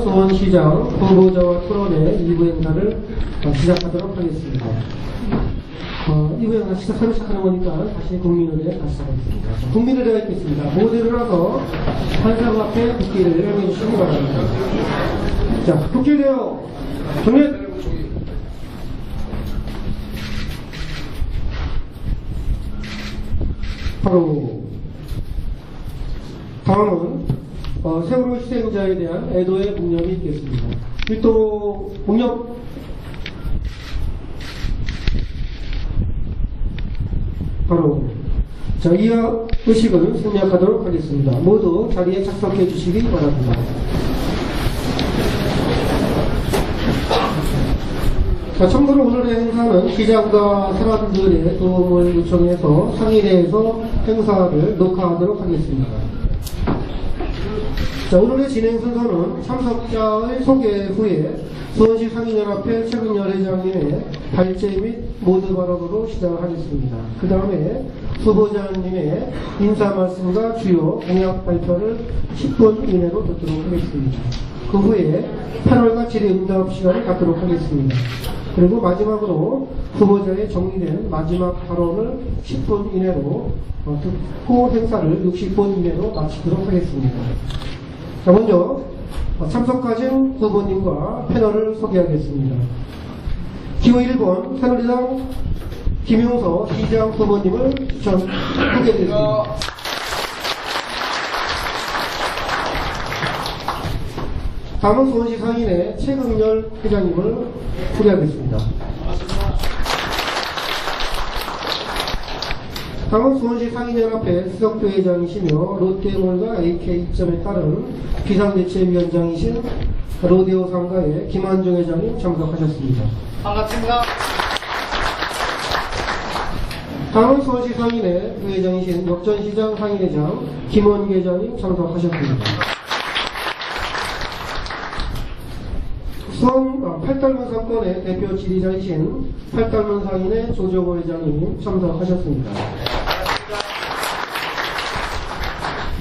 수원시장 후보자와 토론회 2부 행사를 시작하도록 하겠습니다. 2부 행사 새로 시작하는 거니까 다시 국민의례 다시 시작하겠습니다. 국민의례가 있겠습니다. 모두 일어나서 한상 앞에 국기를 향해 주시기 바랍니다. 자, 국기대요 정례. 바로 다음은 세월호 희생자에 대한 애도의 묵념이 있겠습니다. 일도 묵념. 바로 자, 이어 의식을 생략하도록 하겠습니다. 모두 자리에 착석해 주시기 바랍니다. 자, 참고로 오늘의 행사는 기자과 사람들의 도움을 요청해서 상인회에서 행사를 녹화하도록 하겠습니다. 자, 오늘의 진행 순서는 참석자의 소개 후에 수원시 상인연합회 최근열 회장님의 발제 및 모두 발언으로 시작을 하겠습니다. 그 다음에 후보자님의 인사 말씀과 주요 공약 발표를 10분 이내로 듣도록 하겠습니다. 그 후에 패널과 질의응답 시간을 갖도록 하겠습니다. 그리고 마지막으로 후보자의 정리된 마지막 발언을 10분 이내로 듣고 행사를 60분 이내로 마치도록 하겠습니다. 자, 먼저 참석하신 후보님과 패널을 소개하겠습니다. 기호 1번 새누리당 김용서 시장 후보님을 소개해드리겠습니다. 다음은 수원시 상인회 최근열 회장님을 소개하겠습니다. 다음은 수원시 상인연합회 수석부회장이시며 롯데몰과 AK 입점에 따른 비상대책위원장이신 로데오 상가의 김한중 회장님 참석하셨습니다. 반갑습니다. 다음은 수원시 상인회 부회장이신 역전시장 상인회장 김원기 회장님 참석하셨습니다. 수원 팔달문 사건의 대표 지휘자이신 팔달문 상인회 조정호 회장님 참석하셨습니다.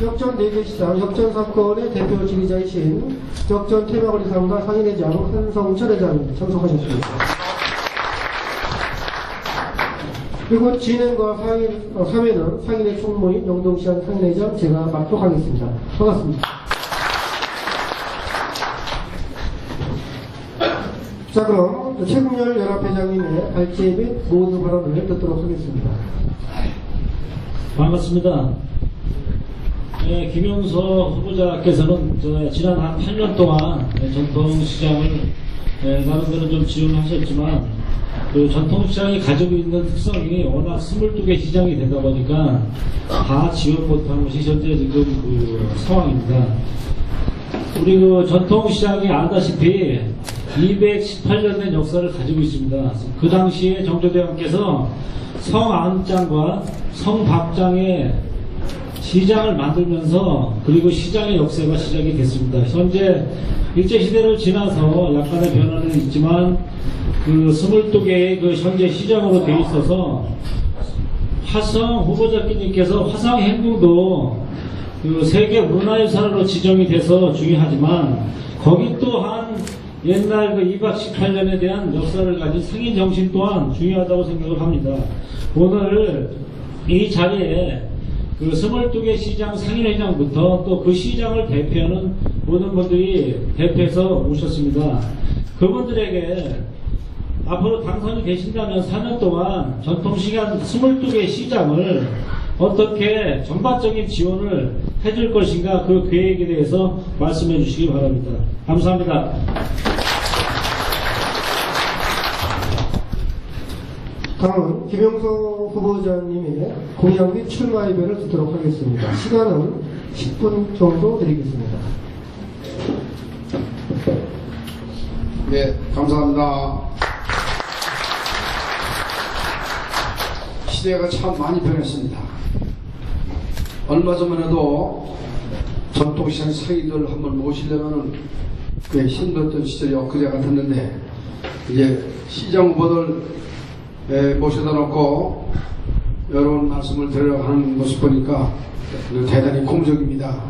역전 4개 시장 역전 사건의 대표 지휘자이신 역전 테마거리 상가 상인회장 한성철 회장님 참석하셨습니다. 그리고 진행과 사회는 상인회 총무인 영동시장 상인회장 제가 맡도록 하겠습니다. 반갑습니다. 자, 그럼 최근열 연합회장님의 발제 및 모두 발언을 듣도록 하겠습니다. 반갑습니다. 네, 김용서 후보자께서는 지난 한 8년 동안 전통시장을 나름대로 좀 지원하셨지만 그 전통시장이 가지고 있는 특성이 워낙 22개 시장이 되다 보니까 다 지원 못한 것이 현재 지금 그 상황입니다. 우리 그 전통시장이 아다시피 218년 된 역사를 가지고 있습니다. 그 당시에 정조대왕께서 성안장과 성박장의 시장을 만들면서 그리고 시장의 역사가 시작이 됐습니다. 현재 일제시대를 지나서 약간의 변화는 있지만 그 22개의 그 현재 시장으로 되어 있어서 화성 후보자님께서 화성 행궁도 그 세계 문화유산으로 지정이 돼서 중요하지만 거기 또한 옛날 그 218년에 대한 역사를 가진 상인 정신 또한 중요하다고 생각을 합니다. 오늘 이 자리에 그 22개 시장 상인회장부터 또 그 시장을 대표하는 모든 분들이 대표해서 오셨습니다. 그분들에게 앞으로 당선이 되신다면 4년 동안 전통시장 22개 시장을 어떻게 전반적인 지원을 해줄 것인가 그 계획에 대해서 말씀해 주시기 바랍니다. 감사합니다. 다음은 김용서 후보자님의 공약 및 출마 의견을 듣도록 하겠습니다. 시간은 10분 정도 드리겠습니다. 네, 감사합니다. 시대가 참 많이 변했습니다. 얼마 전만 해도 전통시장 상인들 한번 모시려면 꽤 힘들었던 시절이 엊그제 같았는데 이제 시장 후보들 모셔다 놓고 여러 말씀을 드려가는 모습 보니까 대단히 공적입니다.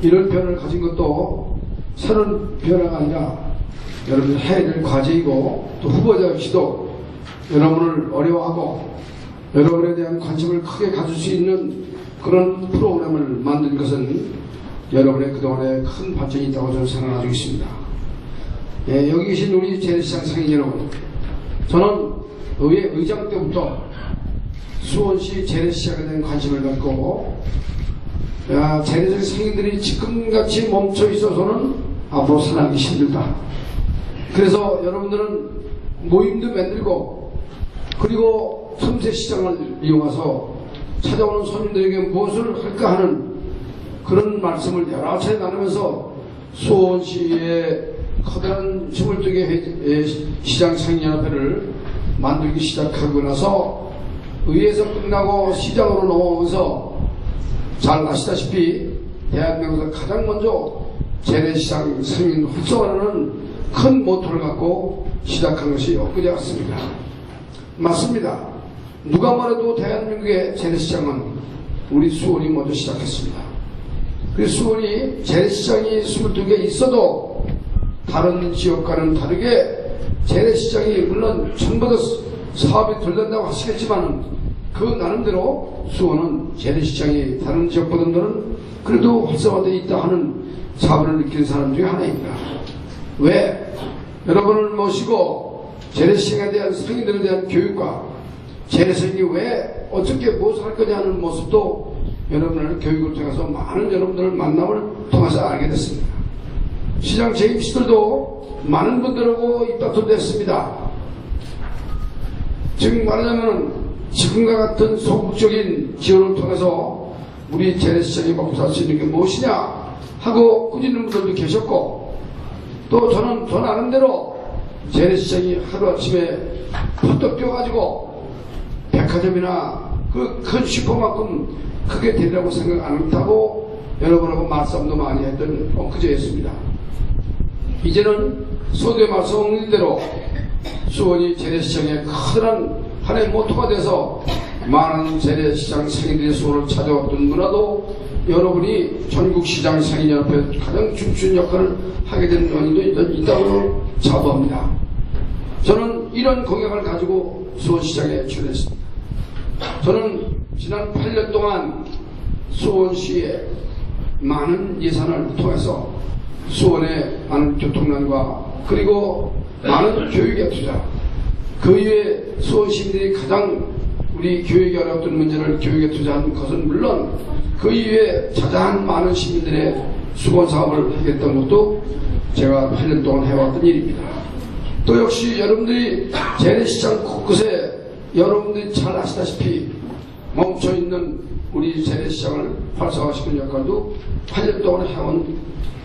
이런 변화를 가진 것도 새로운 변화가 아니라 여러분들 해야 될 과제이고 또 후보자 역시도 여러분을 어려워하고 여러분에 대한 관심을 크게 가질 수 있는 그런 프로그램을 만든 것은 여러분의 그동안에 큰 발전이 있다고 저는 생각하고 있습니다. 예, 여기 계신 우리 재래시장 상인 여러분, 저는 의회 의장 때부터 수원시 재래시장에 대한 관심을 갖고 재래시장 상인들이 지금같이 멈춰 있어서는 앞으로 살아가기 힘들다. 그래서 여러분들은 모임도 만들고 그리고 틈새시장을 이용해서 찾아오는 손님들에게 무엇을 할까 하는 그런 말씀을 여러 차례 나누면서 수원시의 커다란 22개 시장 상인연합회를 만들기 시작하고 나서 의회에서 끝나고 시장으로 넘어오면서 잘 아시다시피 대한민국에서 가장 먼저 재래시장 상인 활성화라는 큰 모토를 갖고 시작한 것이 엊그제 같습니다. 맞습니다. 누가 뭐래도 대한민국의 재래시장은 우리 수원이 먼저 시작했습니다. 그 수원이 재래시장이 22개 있어도 다른 지역과는 다르게 재래시장이 물론 전부 다 사업이 덜 된다고 하시겠지만 그 나름대로 수원은 재래시장이 다른 지역보다는 그래도 활성화되어 있다 하는 자부를 느끼는 사람 중에 하나입니다. 왜? 여러분을 모시고 재래시장에 대한 상인들에 대한 교육과 재래시장이 왜 어떻게 무엇을 할 거냐 하는 모습도 여러분의 교육을 통해서 많은 여러분들을 만남을 통해서 알게 됐습니다. 시장 재임시들도 많은 분들하고 입다툼도 했습니다. 즉 말하자면 지금과 같은 소극적인 지원을 통해서 우리 재래시장이 먹고 살 수 있는 게 무엇이냐 하고 꾸짖는 분들도 계셨고 또 저는 저 나름대로 재래시장이 하루아침에 퍼뜩 뛰어가지고 백화점이나 그 큰 슈퍼만큼 크게 되리라고 생각 안 했다고 여러분하고 말싸움도 많이 했던 엊그제였습니다. 이제는 서두에 말씀드린 대로 수원이 재래시장의 커다란 하나의 모토가 돼서 많은 재래시장 상인들의 수원을 찾아왔던 문화도 여러분이 전국시장 상인연합회 가장 중추인 역할을 하게 된 원인도 있다고 자부합니다. 저는 이런 공약을 가지고 수원시장에 출연했습니다. 저는 지난 8년 동안 수원시에 많은 예산을 통해서 수원의 많은 교통난과 그리고 많은 교육에 투자, 그 이외에 수원 시민들이 가장 우리 교육에 어려웠던 문제를 교육에 투자한 것은 물론 그 이외에 자자한 많은 시민들의 수건 사업을 하겠다는 것도 제가 8년 동안 해왔던 일입니다. 또 역시 여러분들이 재래시장 곳곳에 여러분들이 잘 아시다시피 멈춰있는 우리 재래시장을 활성화시키는 역할도 8년 동안 해온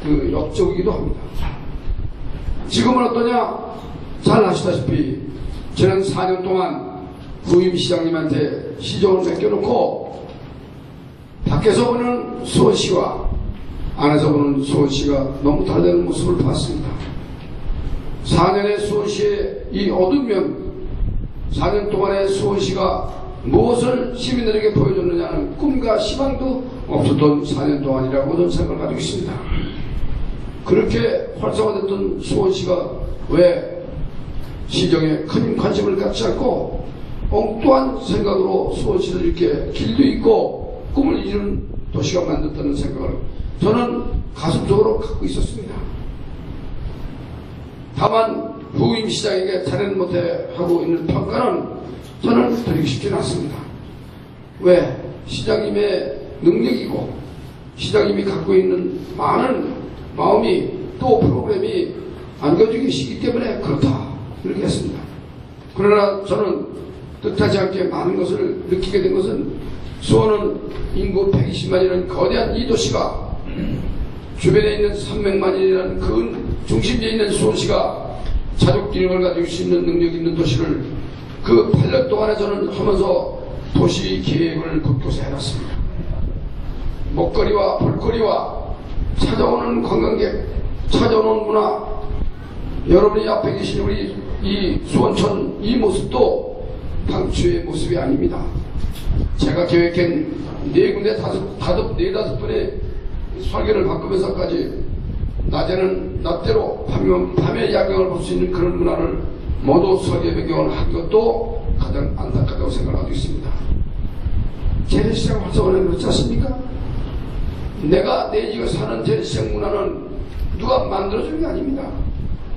그 역적이기도 합니다. 지금은 어떠냐? 잘 아시다시피 지난 4년 동안 부임시장님한테 시정을 맡겨놓고 밖에서 보는 수원시와 안에서 보는 수원시가 너무 다르다는 모습을 봤습니다. 4년의 수원시의 이 어두운 면, 4년 동안의 수원시가 무엇을 시민들에게 보여줬느냐는 꿈과 희망도 없었던 4년 동안이라고 저는 생각을 가지고 있습니다. 그렇게 활성화됐던 수원시가 왜 시정에 큰 관심을 갖지 않고 엉뚱한 생각으로 수원시를 이렇게 길도 있고 꿈을 이루는 도시가 만들었다는 생각을 저는 가슴속으로 갖고 있었습니다. 다만 부임시장에게 잘하지 못해 하고 있는 평가는 저는 드리기 쉽지는 않습니다. 왜? 시장님의 능력이고 시장님이 갖고 있는 많은 마음이 또 프로그램이 안겨주기 시기 때문에 그렇다 이렇게 했습니다. 그러나 저는 뜻하지 않게 많은 것을 느끼게 된 것은 수원은 인구 120만이라는 거대한 이 도시가 주변에 있는 300만이라는 그 중심지에 있는 수원시가 자족 기능을 가지고 수 있는 능력 있는 도시를 그 8년 동안에 저는 하면서 도시 계획을 곳곳에 해놨습니다. 먹거리와 볼거리와 찾아오는 관광객, 찾아오는 문화, 여러분이 앞에 계신 우리 이 수원천 이 모습도 당초의 모습이 아닙니다. 제가 계획한 4군데 5분의 설계를 바꾸면서까지 낮에는 낮대로, 밤이면 밤의 야경을 볼 수 있는 그런 문화를 모두 설계 변경을 한 것도 가장 안타깝다고 생각하고 있습니다. 재래시장 활성화는 그렇지 않습니까? 내가 내 지역에 사는 재래시장 문화는 누가 만들어주는 게 아닙니다.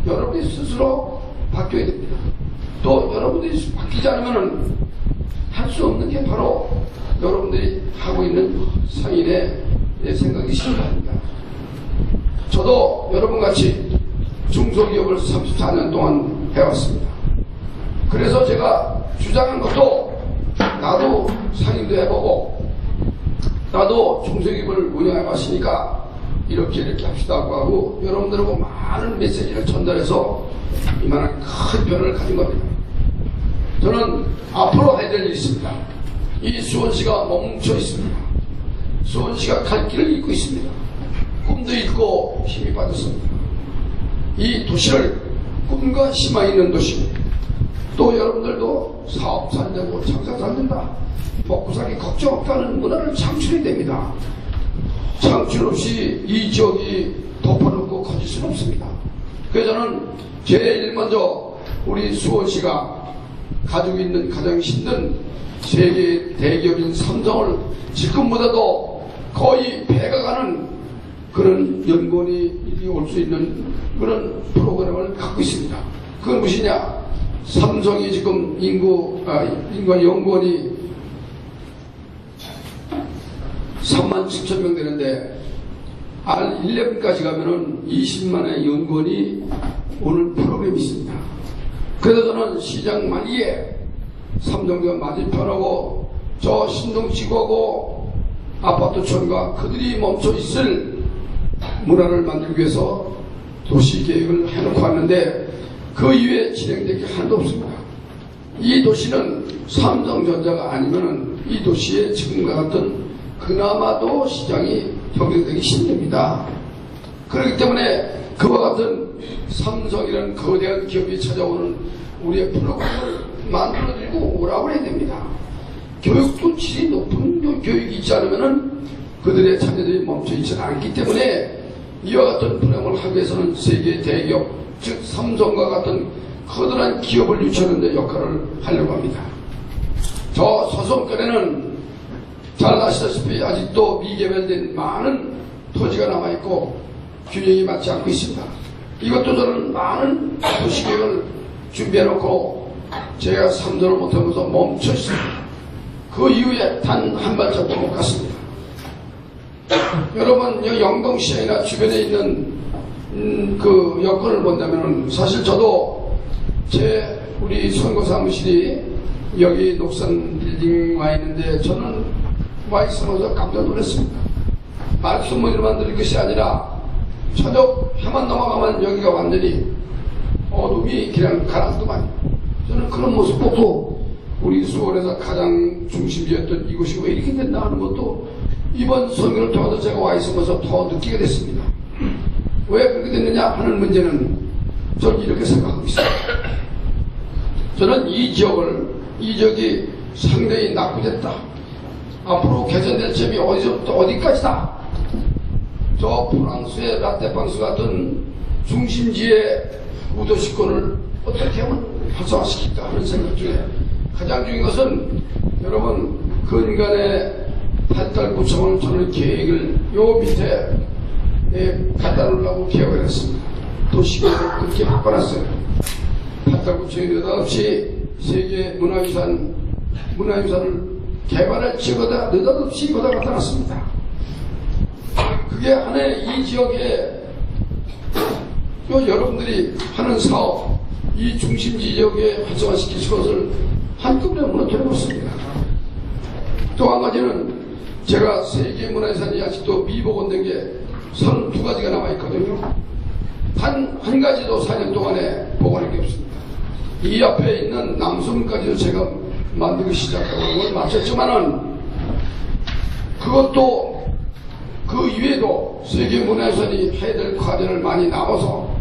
여러분이 스스로 바뀌어야 됩니다. 또 여러분들이 바뀌지 않으면 할 수 없는 게 바로 여러분들이 하고 있는 상인의 생각이 심각합니다. 저도 여러분같이 중소기업을 34년 동안 해왔습니다. 그래서 제가 주장한 것도 나도 상인도 해보고 나도 중소기업을 운영해봤으니까 이렇게 합시다고 하고 여러분들하고 많은 메시지를 전달해서 이만한 큰 변화를 가진 겁니다. 저는 앞으로 해야 될 일이 있습니다. 이 수원시가 멈춰 있습니다. 수원시가 갈 길을 잃고 있습니다. 꿈도 잃고 힘이 빠졌습니다. 이 도시를 꿈과 희망이 있는 도시, 또 여러분들도 사업 잘 되고 장사 잘 된다, 먹고 살기 걱정 없다는 문화를 창출해야 됩니다. 창출 없이 이 지역이 덮어놓고 커질 수는 없습니다. 그래서 저는 제일 먼저 우리 수원시가 가지고 있는 가장 힘든 세계 대기업인 삼성을 지금보다도 거의 배가 가는 그런 연구원이 올 수 있는 그런 프로그램을 갖고 있습니다. 그건 무엇이냐? 삼성이 지금 인간 연구원이 37,000명 되는데 R11까지 가면은 20만의 연구원이 오는 프로그램이 있습니다. 그래서 저는 시장 말기에 삼성과 맞은편하고 저 신동지구하고 아파트촌과 그들이 멈춰 있을 문화를 만들기 위해서 도시계획을 해놓고 왔는데 그 이후에 진행된 게 하나도 없습니다. 이 도시는 삼성전자가 아니면은 이 도시의 지금과 같은 그나마도 시장이 형성되기 힘듭니다. 그렇기 때문에 그와 같은 삼성이라는 거대한 기업이 찾아오는 우리의 프로그램을 만들어드리고 오라고 해야 됩니다. 교육도 질이 높은 교육이 있지 않으면 그들의 자녀들이 멈춰있지 않기 때문에 이와 같은 프로그램을 하기 위해서는 세계 대기업, 즉 삼성과 같은 커다란 기업을 유치하는 데 역할을 하려고 합니다. 저 서성권에는 잘 아시다시피 아직도 미개발된 많은 토지가 남아있고 균형이 맞지 않고 있습니다. 이것도 저는 많은 도시계획을 준비해놓고 제가 삼전을 못하면서 멈춰 있습니다. 그 이후에 단 한 발짝도 못 갔습니다. 여러분 영동시장이나 주변에 있는 그 여건을 본다면 사실 저도 우리 선거사무실이 여기 녹산 빌딩 와 있는데 저는 와 있어서 깜짝 놀랐습니다. 말씀으로만 드릴 것이 아니라 저녁 해만 넘어가면 여기가 완전히 어둠이 그냥 가라앉더만요. 저는 그런 모습 보고 우리 수원에서 가장 중심지였던 이곳이 왜 이렇게 됐나 하는 것도 이번 선거를 통해서 제가 와 있으면서 더 느끼게 됐습니다. 왜 그렇게 됐느냐 하는 문제는 저는 이렇게 생각하고 있습니다. 저는 이 지역이 상당히 나쁘겠다. 앞으로 개선될 점이 어디서부터 어디까지다. 저 프랑스의 라떼방스 같은 중심지의 우도시권을 어떻게 하면 활성화시킬까 하는 생각 중에 가장 중요한 것은 여러분 근간의 발달구청을 저는 계획을 요 밑에 갖다 놓으려고 계획을 했습니다. 도시계획을 그렇게 바꿔놨어요. 발달구청이 느닷없이 세계 문화유산을 개발할 지역에다 느닷없이 이거다 갖다 놨습니다. 그게 하나의 이 지역에 여러분들이 하는 사업, 이 중심지 지역에 활성화시킬 것을 한꺼번에 무너뜨려놓습니다. 또 한 가지는 제가 세계문화유산이 아직도 미복원된 게 32가지가 남아있거든요. 단 한 가지도 4년 동안에 복원한 게 없습니다. 이 앞에 있는 남섬까지도 제가 만들기 시작하고 그걸 마쳤지만은 그것도 그 이외에도 세계문화유산이 해야 될 과제를 많이 남아서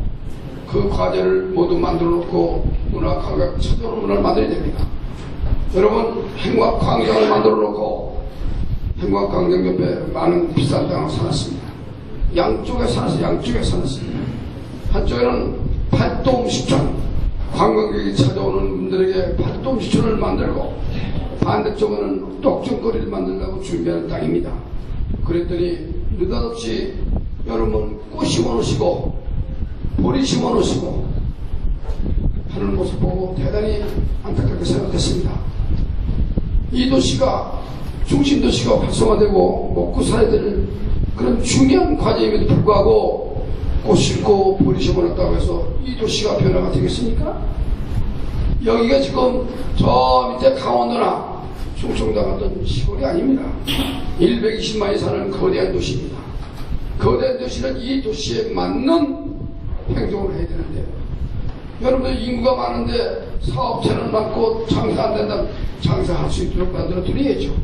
그 과제를 모두 만들어 놓고 문화관광 찾아오는 문화를 만들어야 됩니다. 여러분 행과광장을 만들어 놓고 행과광장 옆에 많은 비싼 땅을 사놨습니다. 양쪽에 사놨습니다. 한쪽에는 팔도음식촌, 관광객이 찾아오는 분들에게 팔도음식촌을 만들고, 반대쪽에는 떡중거리를 만들려고 준비하는 땅입니다. 그랬더니 느닷없이 여러분 꽃 심어놓으시고 보리 심어놓으시고 하는 모습 보고 대단히 안타깝게 생각했습니다. 이 도시가 중심도시가 활성화되고 먹고 살아야 될 그런 중요한 과제임에도 불구하고 꽃 심고 보리 심어놨다고 해서 이 도시가 변화가 되겠습니까? 여기가 지금 저 밑에 강원도나 충청도 같은 시골이 아닙니다. 120만이 사는 거대한 도시입니다. 거대한 도시는 이 도시에 맞는 행동을 해야 되는데, 여러분들 인구가 많은데 사업체는 많고 장사 안 된다면 장사할 수 있도록 만들어 드려야죠.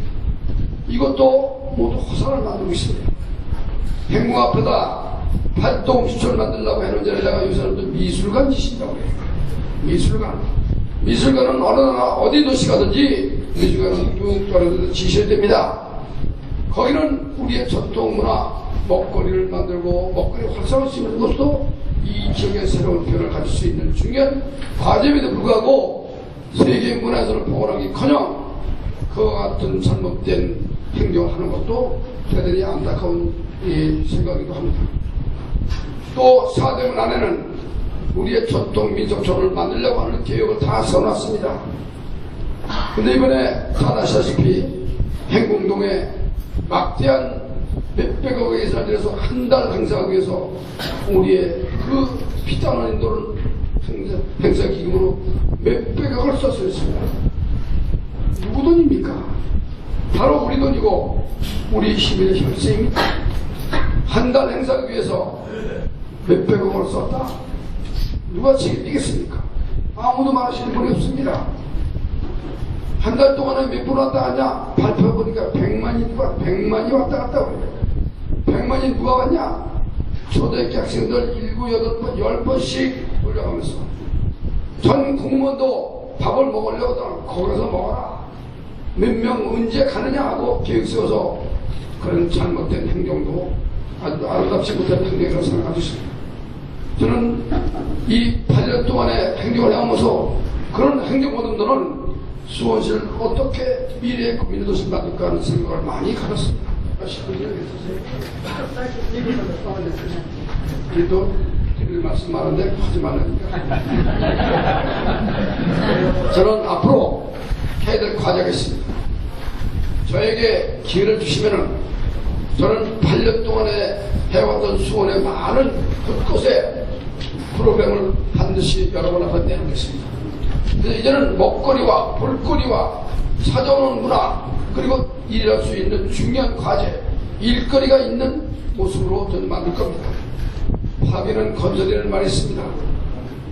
이것도 모두 허상을 만들고 있습니다. 행궁 앞에다 팔도음식촌을 만들려고 해놓은 데다가 이 사람들 미술관 짓인다고 해요. 미술관은 어느 나라 어디 도시 가든지 미술관은 쭉 떨어져서 지셔야 됩니다. 거기는 우리의 전통문화 먹거리를 만들고 먹거리 활성화를 시키는 것도 이 지역의 새로운 변화를 가질 수 있는 중요한 과제임에도 불구하고 세계 문화에서는 복원하기커녕 그와 같은 잘못된 행동을 하는 것도 대단히 안타까운 생각이기도 합니다. 또 사대문 안에는 우리의 전통 민속촌을 만들려고 하는 계획을 다 써놨습니다. 근데 이번에 다 아시다시피 행궁동에 막대한 몇백억 예산을 들여서 한 달 행사하기 위해서 우리의 그 피땀 인도를 행사 기금으로 몇백억을 썼습니다. 누구 돈입니까? 바로 우리 돈이고 우리 시민의 혈세입니다. 한 달 행사하기 위해서 몇백억을 썼다? 누가 책임지겠습니까? 아무도 말하시는 분이 없습니다. 한 달 동안에 몇 분 왔다 갔냐? 발표해보니까 100만이 왔다 갔다 그래요. 100만이 누가 왔냐? 초등학교 학생들 7, 8번, 10번씩 올려가면서 전 공무원도 밥을 먹으려고 거기서 먹어라. 몇 명 언제 가느냐 하고 계획 세워서 그런 잘못된 행동도 아주 아름답지 못한 행동이라고 생각하고 있습니다. 저는 이 8년 동안의 행동을 해오면서 그런 행동보다는 수원시를 어떻게 미래의 국민의 도시를 만들까 하는 생각을 많이 가졌습니다. 그래도 드릴 말씀 많은데 하지 말라니까. 저는 앞으로 해야 될 과제가 있습니다. 저에게 기회를 주시면은 저는 8년 동안에 해왔던 수원의 많은 곳곳에 프로그램을 반드시 여러분 앞에 내놓겠습니다. 그래서 이제는 먹거리와 볼거리와 찾아오는 문화 그리고 일할 수 있는 중요한 과제 일거리가 있는 모습으로 저는 만들 겁니다. 화기는 건설이라는 말이 있습니다.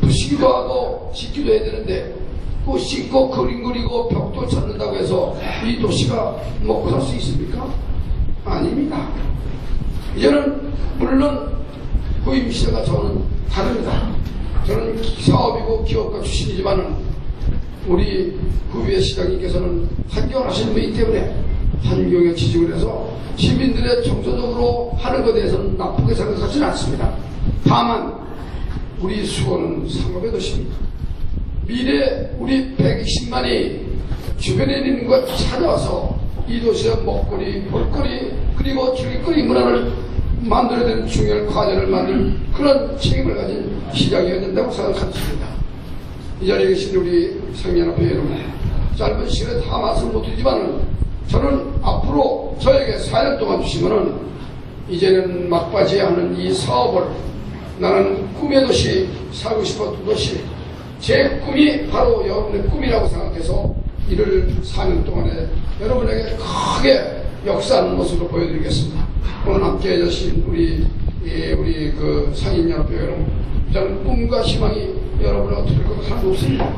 부시기도 하고 짓기도 해야 되는데 꽃 심고 그림 그리고 벽도 찾는다고 해서 이 도시가 먹고 살 수 있습니까? 아닙니다. 이제는 물론 후임 시대가 저는 다릅니다. 저는 사업이고 기업가 출신이지만은 우리 구의회 시장님께서는 환경을 하시는 분이기 때문에 환경에 지적을 해서 시민들의 정서적으로 하는 것에 대해서는 나쁘게 생각하지는 않습니다. 다만 우리 수원은 상업의 도시입니다. 미래 우리 120만이 주변에 있는 것 찾아와서 이 도시의 먹거리, 볼거리 그리고 즐길거리 문화를 만들어야 되는 중요한 과제를 만들 그런 책임을 가진 시장이어야 된다고 생각합니다. 이 자리에 계신 우리 상인연합회 여러분, 짧은 시간에 다 말씀 못 드리지만 저는 앞으로 저에게 4년 동안 주시면은 이제는 막바지에 하는 이 사업을 나는 꿈의 도시, 살고 싶었던 도시, 제 꿈이 바로 여러분의 꿈이라고 생각해서 이를 4년 동안에 여러분에게 크게 역사하는 모습으로 보여드리겠습니다. 오늘 함께 해주신 우리 그 상인연합회 여러분, 저는 꿈과 희망이 여러분을 어떻게 할 것 하나도 없습니다.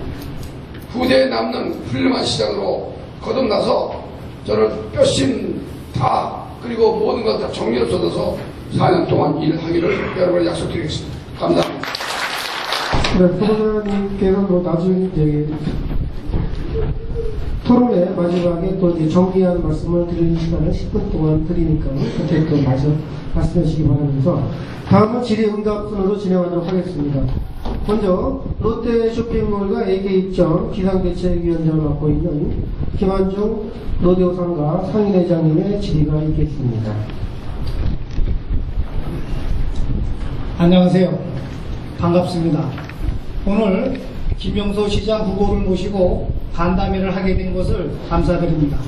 후대에 남는 훌륭한 시장으로 거듭나서 저는 뼈심 다 그리고 모든 것 다 정리를 쏟아서 4년 동안 일하기를 여러분에 약속드리겠습니다. 감사합니다. 네, 후보자님께서 나중에 토론의 마지막에 또 이제 정리하는 말씀을 드리는 시간을 10분 동안 드리니까 그때 또 말씀해 주시기 바라면서 다음은 질의응답 순으로 진행하도록 하겠습니다. 먼저 롯데 쇼핑몰과 AK입점 기상대책위원장을 맡고 있는 김한중 로데오상가 상인회장님의 질의가 있겠습니다. 안녕하세요. 반갑습니다. 오늘 김명소 시장 후보를 모시고 간담회를 하게 된 것을 감사드립니다.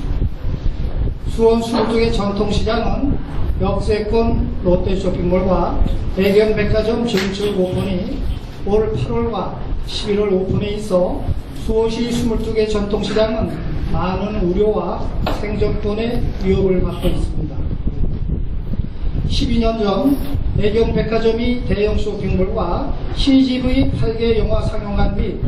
수원 수목동의 전통시장은 역세권 롯데쇼핑몰과 대경백화점 증축 오픈이 올 8월과 11월 오픈에 있어 수원시 22개 전통시장은 많은 우려와 생존권의 위협을 받고 있습니다. 12년 전 대경백화점이 대형 쇼핑몰과 CGV 8개 영화 상영관 및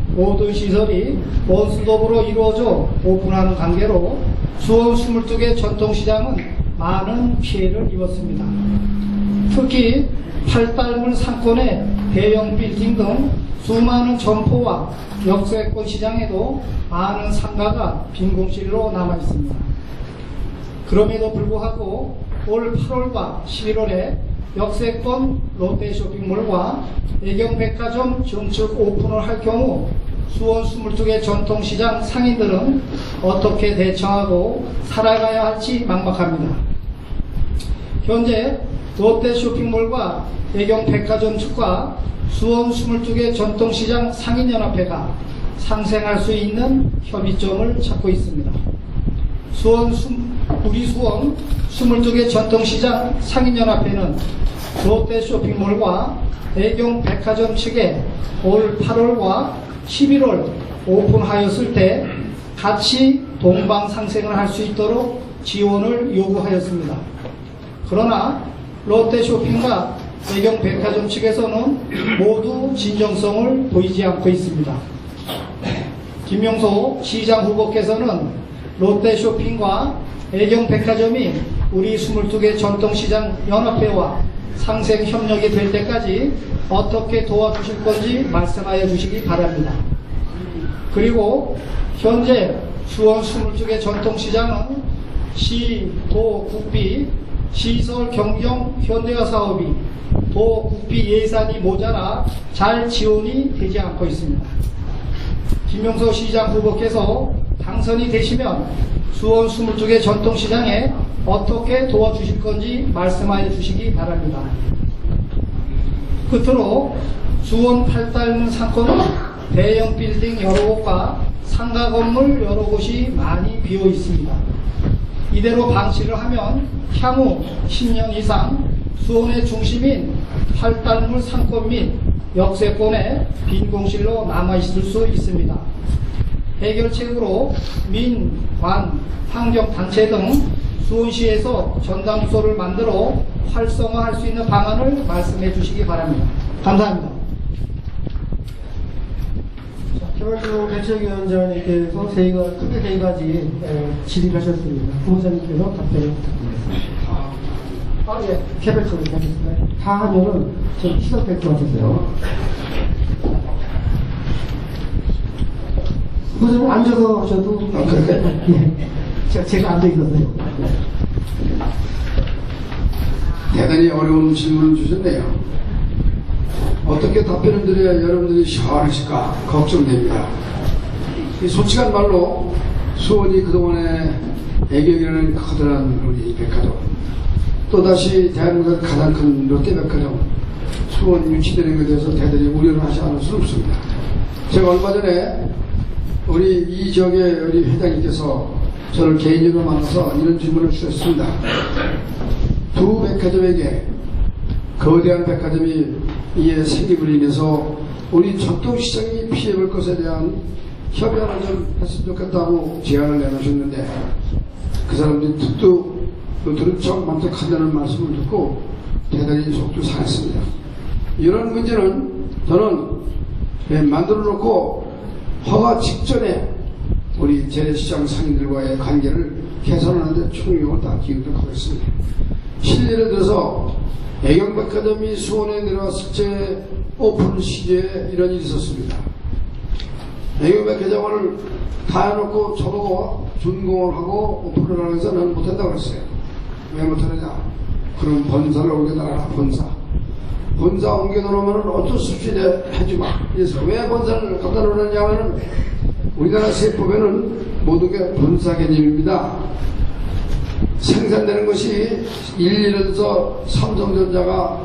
모든 시설이 원스톱으로 이루어져 오픈하는 관계로 수원 22개 전통시장은 많은 피해를 입었습니다. 특히 팔달물 상권의 대형 빌딩 등 수많은 점포와 역세권 시장에도 많은 상가가 빈공실로 남아 있습니다. 그럼에도 불구하고 올 8월과 11월에 역세권 롯데쇼핑몰과 대경백화점 증축 오픈을 할 경우 수원 22개 전통시장 상인들은 어떻게 대처하고 살아가야 할지 막막합니다. 현재 롯데쇼핑몰과 대경백화점 측과 수원 22개 전통시장 상인연합회가 상생할 수 있는 협의점을 찾고 있습니다. 우리 수원 22개 전통시장 상인연합회는 롯데쇼핑몰과 대경백화점 측에 올 8월과 11월 오픈하였을 때 같이 동방상생을 할 수 있도록 지원을 요구하였습니다. 그러나 롯데쇼핑과 대경백화점 측에서는 모두 진정성을 보이지 않고 있습니다. 김명소 시장 후보께서는 롯데쇼핑과 대경백화점이 우리 22개 전통시장 연합회와 상생협력이 될 때까지 어떻게 도와주실 건지 말씀하여 주시기 바랍니다. 그리고 현재 수원 22개 전통시장은 시, 도, 국비, 시설 경영 현대화 사업이 도, 국비 예산이 모자라 잘 지원이 되지 않고 있습니다. 김명소 시장 후보께서 당선이 되시면 수원 22개 전통시장에 어떻게 도와주실 건지 말씀하여 주시기 바랍니다. 끝으로 수원 팔달문 상권은 대형 빌딩 여러 곳과 상가 건물 여러 곳이 많이 비어 있습니다. 이대로 방치를 하면 향후 10년 이상 수원의 중심인 팔달문 상권 및 역세권의 빈공실로 남아있을 수 있습니다. 해결책으로 민, 관, 환경단체 등 수원시에서 전담부서를 만들어 활성화할 수 있는 방안을 말씀해 주시기 바랍니다. 감사합니다. 김한중 대책위원장님께서 크게 세 가지 질의하셨습니다. 부모자님께서 답변을 부탁드리겠습니다. 예, 개별적으로 하겠습니다. 다 하면은 좀 시작될 것 같으세요. 부모자님 앉아서 하셔도 예, 제가 앉아 있었어요. 대단히 어려운 질문을 주셨네요. 어떻게 답변을 드려야 여러분들이 시원하실까 걱정됩니다. 솔직한 말로 수원이 그동안에 애경이라는 커다란 우리 백화점, 또다시 대한민국 가장 큰 롯데백화점 수원 유치되는 것에 대해서 대단히 우려를 하지 않을 수 없습니다. 제가 얼마 전에 우리 이 지역의 우리 회장님께서 저를 개인적으로 만나서 이런 질문을 주셨습니다. 두 백화점에게 거대한 백화점이 이에 생김으로 인해서 우리 전통시장이 피해볼 것에 대한 협의를 좀 했으면 좋겠다고 제안을 내놓으셨는데 그 사람들이 듣도 들은 척 만족한다는 말씀을 듣고 대단히 속도 상했습니다. 이런 문제는 저는 만들어 놓고 허가 직전에 우리 재래시장 상인들과의 관계를 개선하는 데 총력을 다 기울이도록 하겠습니다. 실례를 들어서 애경백화점이 수원에 내려왔을 때 오픈 시기에 이런 일이 있었습니다. 애경백화점을 다 해놓고 저보고 준공을 하고 오픈을 하면서 나는 못한다고 그랬어요. 왜 못하느냐? 그럼 본사를 옮겨달라. 본사 옮겨놓으면 어쩔 수 없이 해주마. 그래서 왜 본사를 갖다 놓느냐면 우리나라 세법에는 모든 게 본사 개념입니다. 생산되는 것이 예를 들어서 삼성전자가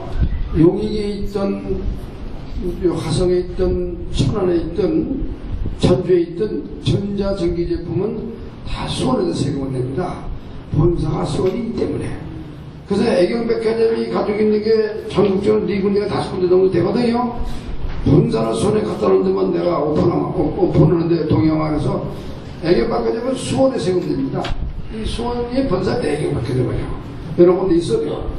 용인에 있던 화성에 있던 천안에 있던 전주에 있던 전자전기 제품은 다 수원에서 세금을 냅니다. 본사가 수원이기 때문에. 그래서 애경백화점이 가지고 있는 게 전국적으로 4군데가 5군데 정도 되거든요. 본사는 수원에 갖다 놓은 데만 내가 오픈하는데 동영화에서 애경백화점은 수원에 세금 냅니다. 이 수원이 본사인데 애경백화점이에요. 여러 군데 있어요.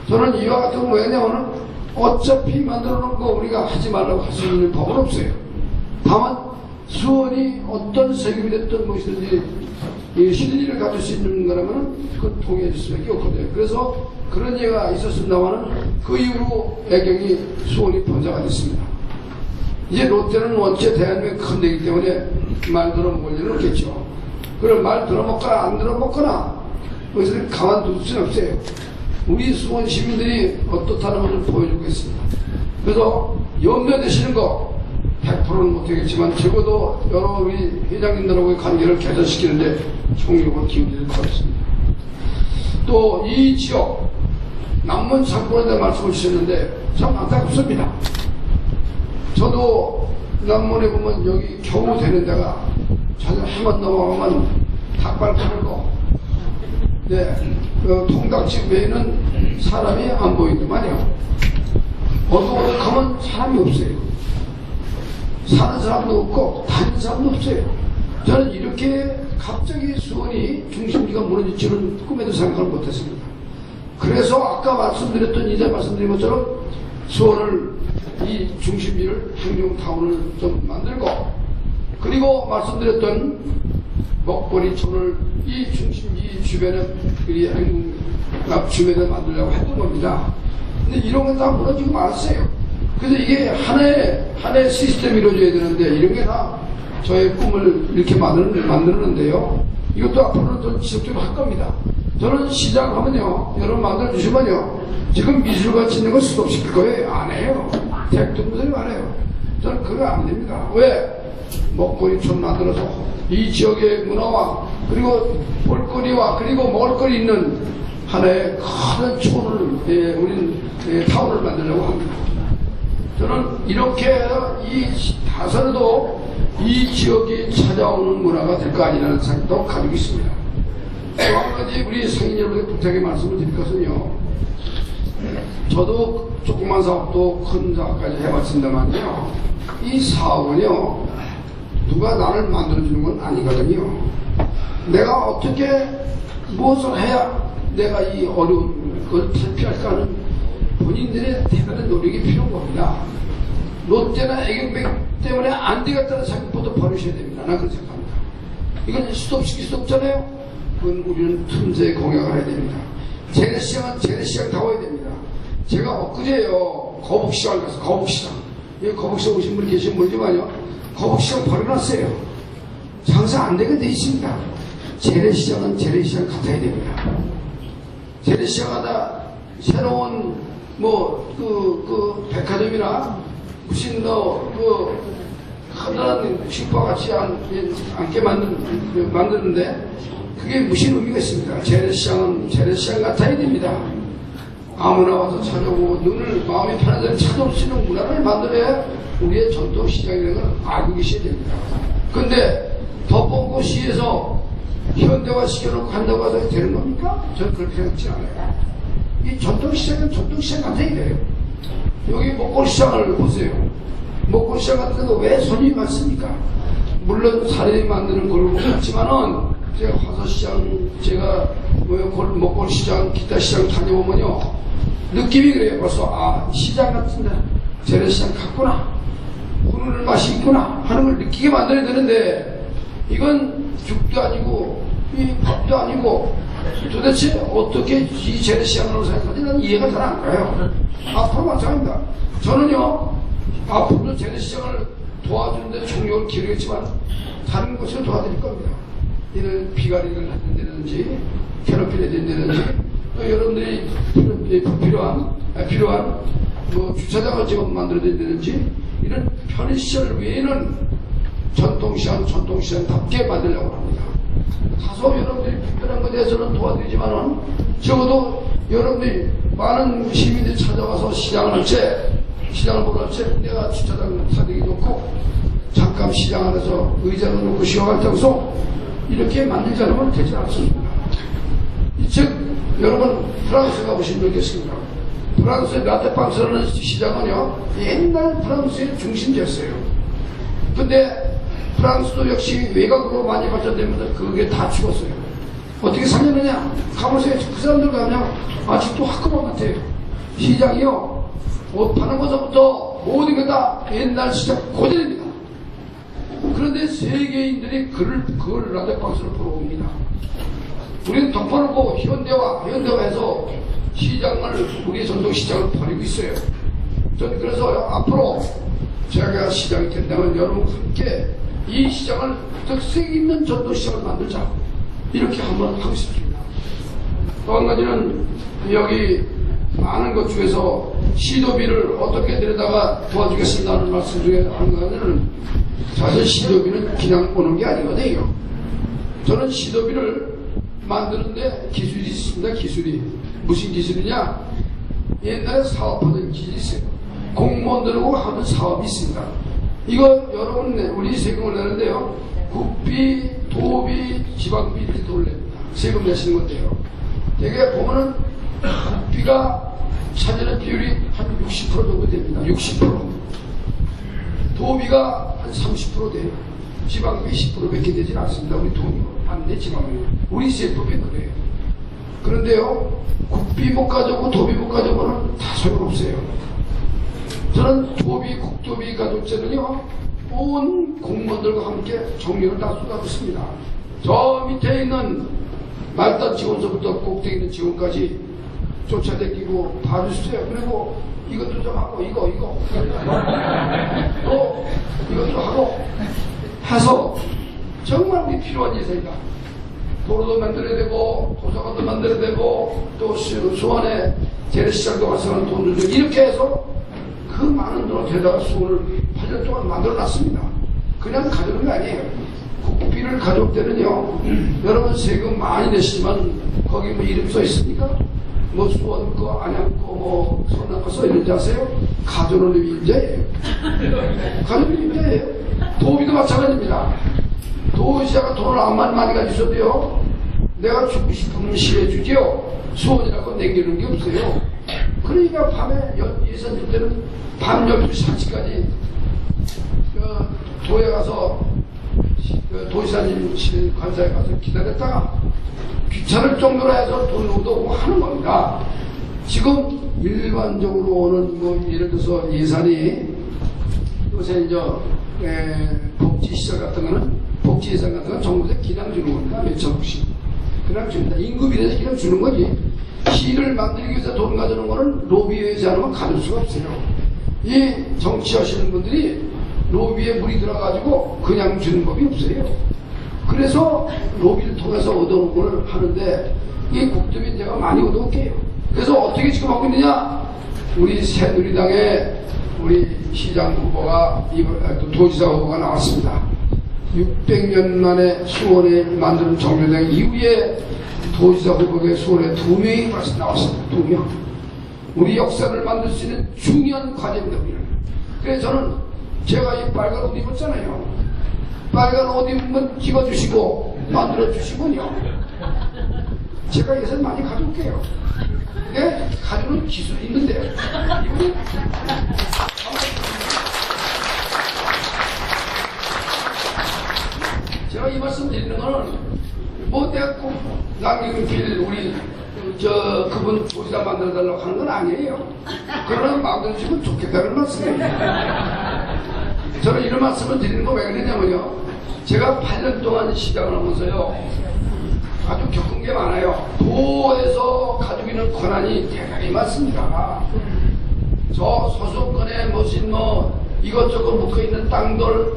저는 이와 같은 거 뭐냐면은 어차피 만들어 놓은 거 우리가 하지 말라고 할 수 있는 법은 없어요. 다만 수원이 어떤 세금이 됐든 무엇이든지 이 실리를 가질 수 있는 거라면 그건 통해줄 수밖에 없거든요. 그래서 그런 얘기가 있었습니다만은 그 이후로 애경이 수원이 본사가 됐습니다. 이제 롯데는 원체 대한민국 큰 데이기 때문에 말 들어먹을 일은 없겠죠. 그럼 말 들어먹거나 안 들어먹거나 그것을 가만둘 수는 없어요. 우리 수원 시민들이 어떻다는 것을 보여주고 있습니다. 그래서 염려되시는 거 100%는 못하겠지만 적어도 여러 우리 회장님들하고의 관계를 개선시키는데 총력을 기울일 것 같습니다. 또 이 지역 남문 상권에 대해 말씀을 주셨는데 참 안타깝습니다. 저도 남문에 보면 여기 겨우 되는 데가 저녁 해만 넘어가면 닭발 파는 거 네, 통닭집 외에는 사람이 안 보이더만요. 어둑어둑하면 사람이 없어요. 사는 사람도 없고 다니는 사람도 없어요. 저는 이렇게 갑자기 수원이 중심지가 무너질 줄은 꿈에도 생각을 못했습니다. 그래서 아까 말씀드렸던 이제 말씀드린 것처럼 수원을 이 중심지를 행정타운을 좀 만들고 그리고 말씀드렸던 먹거리촌을 이 중심지 주변에 우리 행정갑 주변에 만들려고 했던 겁니다. 근데 이런 건 다 무너지고 말았어요. 그래서 이게 하나의 시스템이 이루어져야 되는데 이런 게 다 저의 꿈을 이렇게 만드는데요. 이것도 앞으로는 좀 지속적으로 할 겁니다. 저는 시작하면요, 여러분 만들어주시면요, 지금 미술관 짓는 거 스톱시킬 거예요. 안 해요. 택도무소리 안 해요. 저는 그거 안 됩니다. 왜? 먹거리촌 만들어서 이 지역의 문화와 그리고 볼거리와 그리고 먹을거리 있는 하나의 큰 촌을 우리는 타운을 만들려고 합니다. 저는 이렇게 이 다산에도 이 지역이 찾아오는 문화가 될 거 아니라는 생각도 가지고 있습니다. 또 한 가지 우리 상인 여러분께 부탁의 말씀을 드릴 것은요. 저도 조그만 사업도 큰 사업까지 해봤습니다만요. 이 사업은요. 누가 나를 만들어주는 건 아니거든요. 내가 어떻게 무엇을 해야 내가 이 어려운 걸 탈피할까 하는 본인들의 대단한 노력이 필요한 겁니다. 롯데나 애경백 때문에 안 되겠다는 생각부터 버리셔야 됩니다. 나는 그렇게 생각합니다. 이건 스톱시킬 수 없잖아요. 그건 우리는 틈새에 공약을 해야 됩니다. 재래시장은 재래시장 다워야 됩니다. 제가 엊그제요 거북시장을 가서 거북시장 여기 거북시장 오신 분 계신 분이지만요 거북시장 버려놨어요. 장사 안 되게 돼 있습니다. 재래시장은 재래시장 같아야 됩니다. 재래시장하다 새로운 백화점이나 무슨 커다란 슈퍼같이 않게 만드는데 그게 무슨 의미가 있습니까? 재래시장은 재래시장 같아야 됩니다. 아무나 와서 찾아오고 눈을 마음이 편한 데를 찾아올 수 있는 문화를 만들어야 우리의 전통시장이라는 걸 알고 계셔야 됩니다. 근데 덕봉구시에서 현대화 시켜놓고 한다고 해서 되는 겁니까? 저는 그렇게 생각지 않아요. 이 전통시장은 전통시장 같아야 돼요. 여기 먹거리시장을 보세요. 먹거리시장 같은 데도 왜 손님이 많습니까? 물론 사람이 만드는 골목 같지만은 제가 화서시장, 제가 먹거리시장, 기타 시장 다녀보면요 느낌이 그래요. 벌써 시장 같은데 재래시장 같구나, 우는 맛이 있구나 하는 걸 느끼게 만들어야 되는데 이건 죽도 아니고 이 밥도 아니고 도대체 어떻게 이 재래시장으로 생각하지? 난 이해가 잘 안 가요. 앞으로 마찬가지입니다. 저는요 앞으로 재래시장을 도와주는데 총력을 기울이겠지만 다른 곳으로 도와드릴 겁니다. 이런 비가리를 한다든지 괴롭히려 된다든지 또 여러분들이 필요한 뭐 주차장을 지금 만들어야 된다든지 이런 편의시설 외에는 전통시장답게 만들려고 합니다. 다소 여러분들이 불편한 것에 대해서는 도와드리지만은 적어도 여러분들이 많은 시민들이 찾아와서 시장을 보러 할 때 내가 주차장 사대기 놓고 잠깐 시장 안에서 의자를 놓고 쉬어갈 때서 이렇게 만들지 않으면 되지 않습니다. 즉 여러분 프랑스 가보신 분 있겠습니까? 프랑스의 라테팡스라는 시장은요 옛날 프랑스의 중심지였어요. 근데 프랑스도 역시 외곽으로 많이 발전되면서 그게 다 죽었어요. 어떻게 살렸느냐? 가보세요. 그 사람들 가면 아직도 학급원 같아요. 시장이요 옷 파는 것부터 모든 게 다 옛날 시장 고대입니다. 그런데 세계인들이 그걸 라테팡스를 보러 옵니다. 우리는 덮어놓고 현대화해서 시장을 우리의 전통시장을 버리고 있어요. 저는 그래서 앞으로 제가 시장이 된다면 여러분과 함께 이 시장을 특색 있는 전통시장을 만들자 이렇게 한번 하고 싶습니다. 또 한 가지는 여기 많은 것 중에서 시도비를 어떻게 데려다가 도와주겠습니다 하는 말씀 중에 한 가지는 사실 시도비는 그냥 오는 게 아니거든요. 저는 시도비를 만드는데 기술이 있습니다. 기술이 무슨 기술이냐? 옛날에 사업하던 기술이 있어요. 공무원들하고 하는 사업이 있습니다. 이거 여러분 우리 세금을 내는데요. 국비, 도비, 지방비 이렇게 돈을 냅니다. 세금 내시는 건데요. 되게 보면은 국비가 차지하는 비율이 한 60% 정도 됩니다. 60%. 도비가 한 30% 돼요. 지방비 10%밖에 되진 않습니다. 우리 돈이 안 돼, 지방비. 우리 세법에 그래요. 그런데요, 국비 못 가져오고 도비 못 가져오면 다 소용없어요. 저는 도비, 국도비 가족제는요, 온 공무원들과 함께 정리를 다 쏟아붓습니다. 저 밑에 있는 말단 직원서부터 꼭대기 있는 직원까지 쫓아다니고 봐주세요. 그리고 이것도 좀 하고, 이거. 또 이것도 하고 해서 정말 우리 필요한 예산이다. 도로도 만들어야 되고, 도서관도 만들어야 되고, 또 수원에 재래시장도 가서 돈을 주고, 이렇게 해서 그 많은 돈을 데려다가 수원을 8년 동안 만들어 놨습니다. 그냥 가져오는 게 아니에요. 국비를 가져올 때는요, 여러분 세금 많이 내시지만, 거기 뭐 이름 써 있습니까? 뭐 수원 거, 안양 거, 뭐 성남 거 써 있는지 아세요? 가져오는 임자예요. 가져오는 임자예요. 도비도 마찬가지입니다. 도시자가 돈을 암만 많이 가지셔도요, 내가 주고 싶으면 실어주지요. 수원이라고 남기는 게 없어요. 그러니까 밤에 예산 줄 때는 밤 12시 1시까지 도에 가서 도시사님 관사에 가서 기다렸다가 귀찮을 정도로 해서 돈 얻어오고 하는 겁니다. 지금 일반적으로 오는 뭐 예를 들어서 예산이 요새 이제 복지시설 같은 거는 복지 예산 같은 건 정부에서 그냥 주는 겁니다. 몇천억씩 그냥 줍니다. 임금이라서 그냥 주는 거지. 시를 만들기 위해서 돈 가져오는 거는 로비에 의지 않으면 가질 수가 없어요. 이 정치하시는 분들이 로비에 물이 들어가지고 그냥 주는 법이 없어요. 그래서 로비를 통해서 얻어오는 걸 하는데 이 국토민제가 많이 얻어올게요. 그래서 어떻게 지금 하고 있느냐? 우리 새누리당의 우리 시장 후보가 또 도지사 후보가 나왔습니다. 600년 만에 수원에 만드는 정류장 이후에 도지사 후보가 수원에 2명이 나왔습니다. 2명. 우리 역사를 만들 수 있는 중요한 과제입니다. 그래서 저는 제가 이 빨간 옷 입었잖아요. 빨간 옷 입으면 찍어주시고 만들어주시면요, 제가 예산 많이 가져올게요. 네? 가져오는 기술이 있는데 이분이 제가 이 말씀 드리는 거는 뭐 내가 꼭 남경필 우리 그분 도시사 만들어달라고 하는 건 아니에요. 그러나 만들어주시면 좋겠다는 말씀이에요. 저는 이런 말씀을 드리는 거 왜 그러냐면요, 제가 8년 동안 시장을 하면서요 아주 겪은 게 많아요. 도에서 가지고 있는 권한이 대단히 많습니다. 저 소속권에 무슨 뭐 이것저것 묶어있는 땅들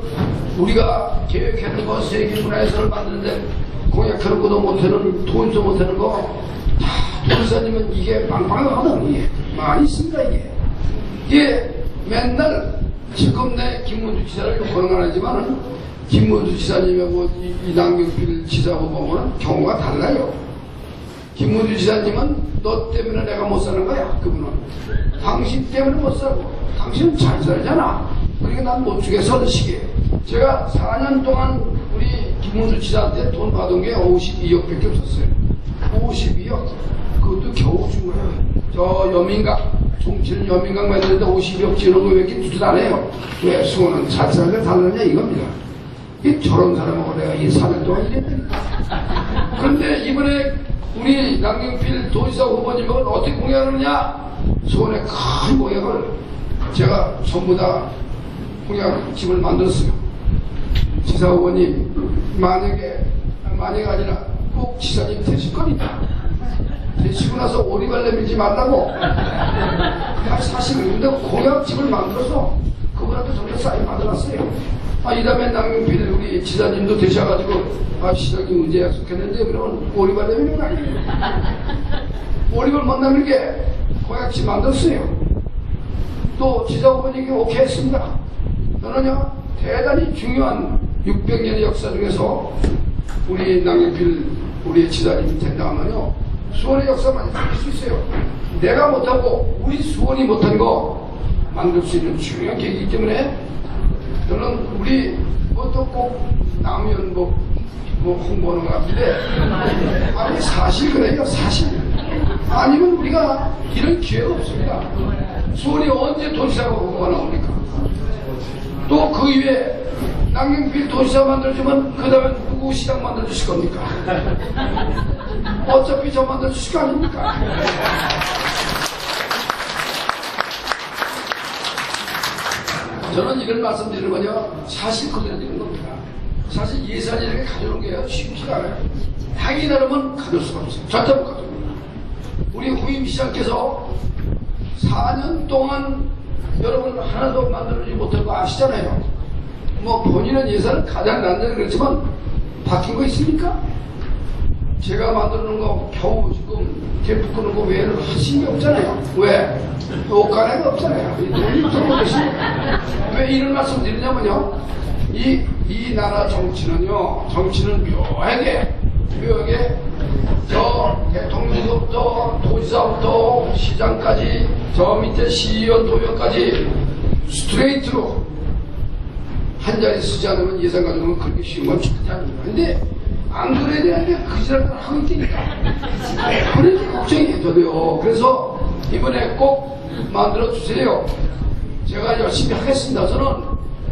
우리가 계획하는 거 세계문화예술을 만드는데 공약하는 것도 못하는 돈도 못하는 거 다 도지사님은 이게 빵빵하거든. 이게 많이 있습니다. 이게 맨날 지금 내 김문주 지사를 욕하는 건 아니지만 김문주 지사님하고 이낙연필 지사하고 보면 경우가 달라요. 김문주 지사님은 너 때문에 내가 못 사는 거야. 그분은 당신 때문에 못 살고 당신은 잘 살잖아. 그러니까 난 못 주겠어. 시기에 제가 4년 동안 우리 김문주 지사한테 돈 받은 게 52억밖에 없었어요. 52억. 그것도 겨우 준 거예요. 저 여민각 종치는 여민각 만드는데 52억 주는 거 왜 이렇게 두tud 안 해요? 왜 수원은 잘 사는데 달랐냐 이겁니다. 이 저런 사람하고 내가 이 4년 동안 일했더니 그런데 이번에 우리 남경필 도지사 후보님은 어떻게 공약하느냐? 수원의 큰 공약을 제가 전부 다 공약집을 만들었어요. 지사 후보님 만약에 아니라 꼭 지사님 되실 겁니다. 되시고 나서 오리발 내밀지 말라고. 사실은 근데 공약집을 만들어서 그분한테 전부 사인 받아놨어요. 이 다음에 남경필 우리 지사님도 되셔가지고 시장님 언제 약속했는데 그러면 오리발 내밀는 거 아니에요. 오리발 못 내밀게 공약집 만들었어요. 또 지사 후보님이 오케이 했습니다. 저는요 대단히 중요한 600년의 역사 중에서 우리 남경필 우리 지사님이 된다 하면요 수원의 역사 많이 바뀔 수 있어요. 내가 못하고 우리 수원이 못한 거 만들 수 있는 중요한 계기이기 때문에 저는 우리 또 꼭 나오면 뭐 홍보하는 것 같은데 아니 사실 그래요. 사실 아니면 우리가 이런 기회가 없습니다. 수원이 언제 도지사가 후보가 나옵니까? 또 그 이외에 남경필 도지사 만들어주면 그 다음에 누구 시장 만들어주실 겁니까? 어차피 저 만들어주실 거 아닙니까? 저는 이런 말씀드리는 거냐 사실 그대로 되는 겁니다. 사실 예산이라는 게 가져오는 게 쉽지가 않아요. 하기 나름은 가져올 수가 없어요. 절대 못 가져옵니다. 우리 후임 시장께서 4년 동안 여러분 하나도 만들어주지 못한 거 아시잖아요. 뭐 본인은 예산을 가장 난다는 그렇지만 바뀐 거 있습니까? 제가 만들어 놓은 거 겨우 지금 대포 끄는 거 외에는 하신 게 없잖아요. 왜? 옷가래가 없잖아요. 돈이 들어오듯이. 왜 이런 말씀 드리냐면요. 이 나라 정치는요, 정치는 묘하게 저 대통령부터 도지사부터 시장까지 저 밑에 시의원 도의원까지 스트레이트로 한 자리 쓰지 않으면 예산 가져오면 그렇게 쉬운 건 절대 아닙니다. 근데 안 그래야 되는데 그 지랄을 하고 있으니까 그래서 걱정이 돼요. 그래서 이번에 꼭 만들어 주세요. 제가 열심히 하겠습니다. 저는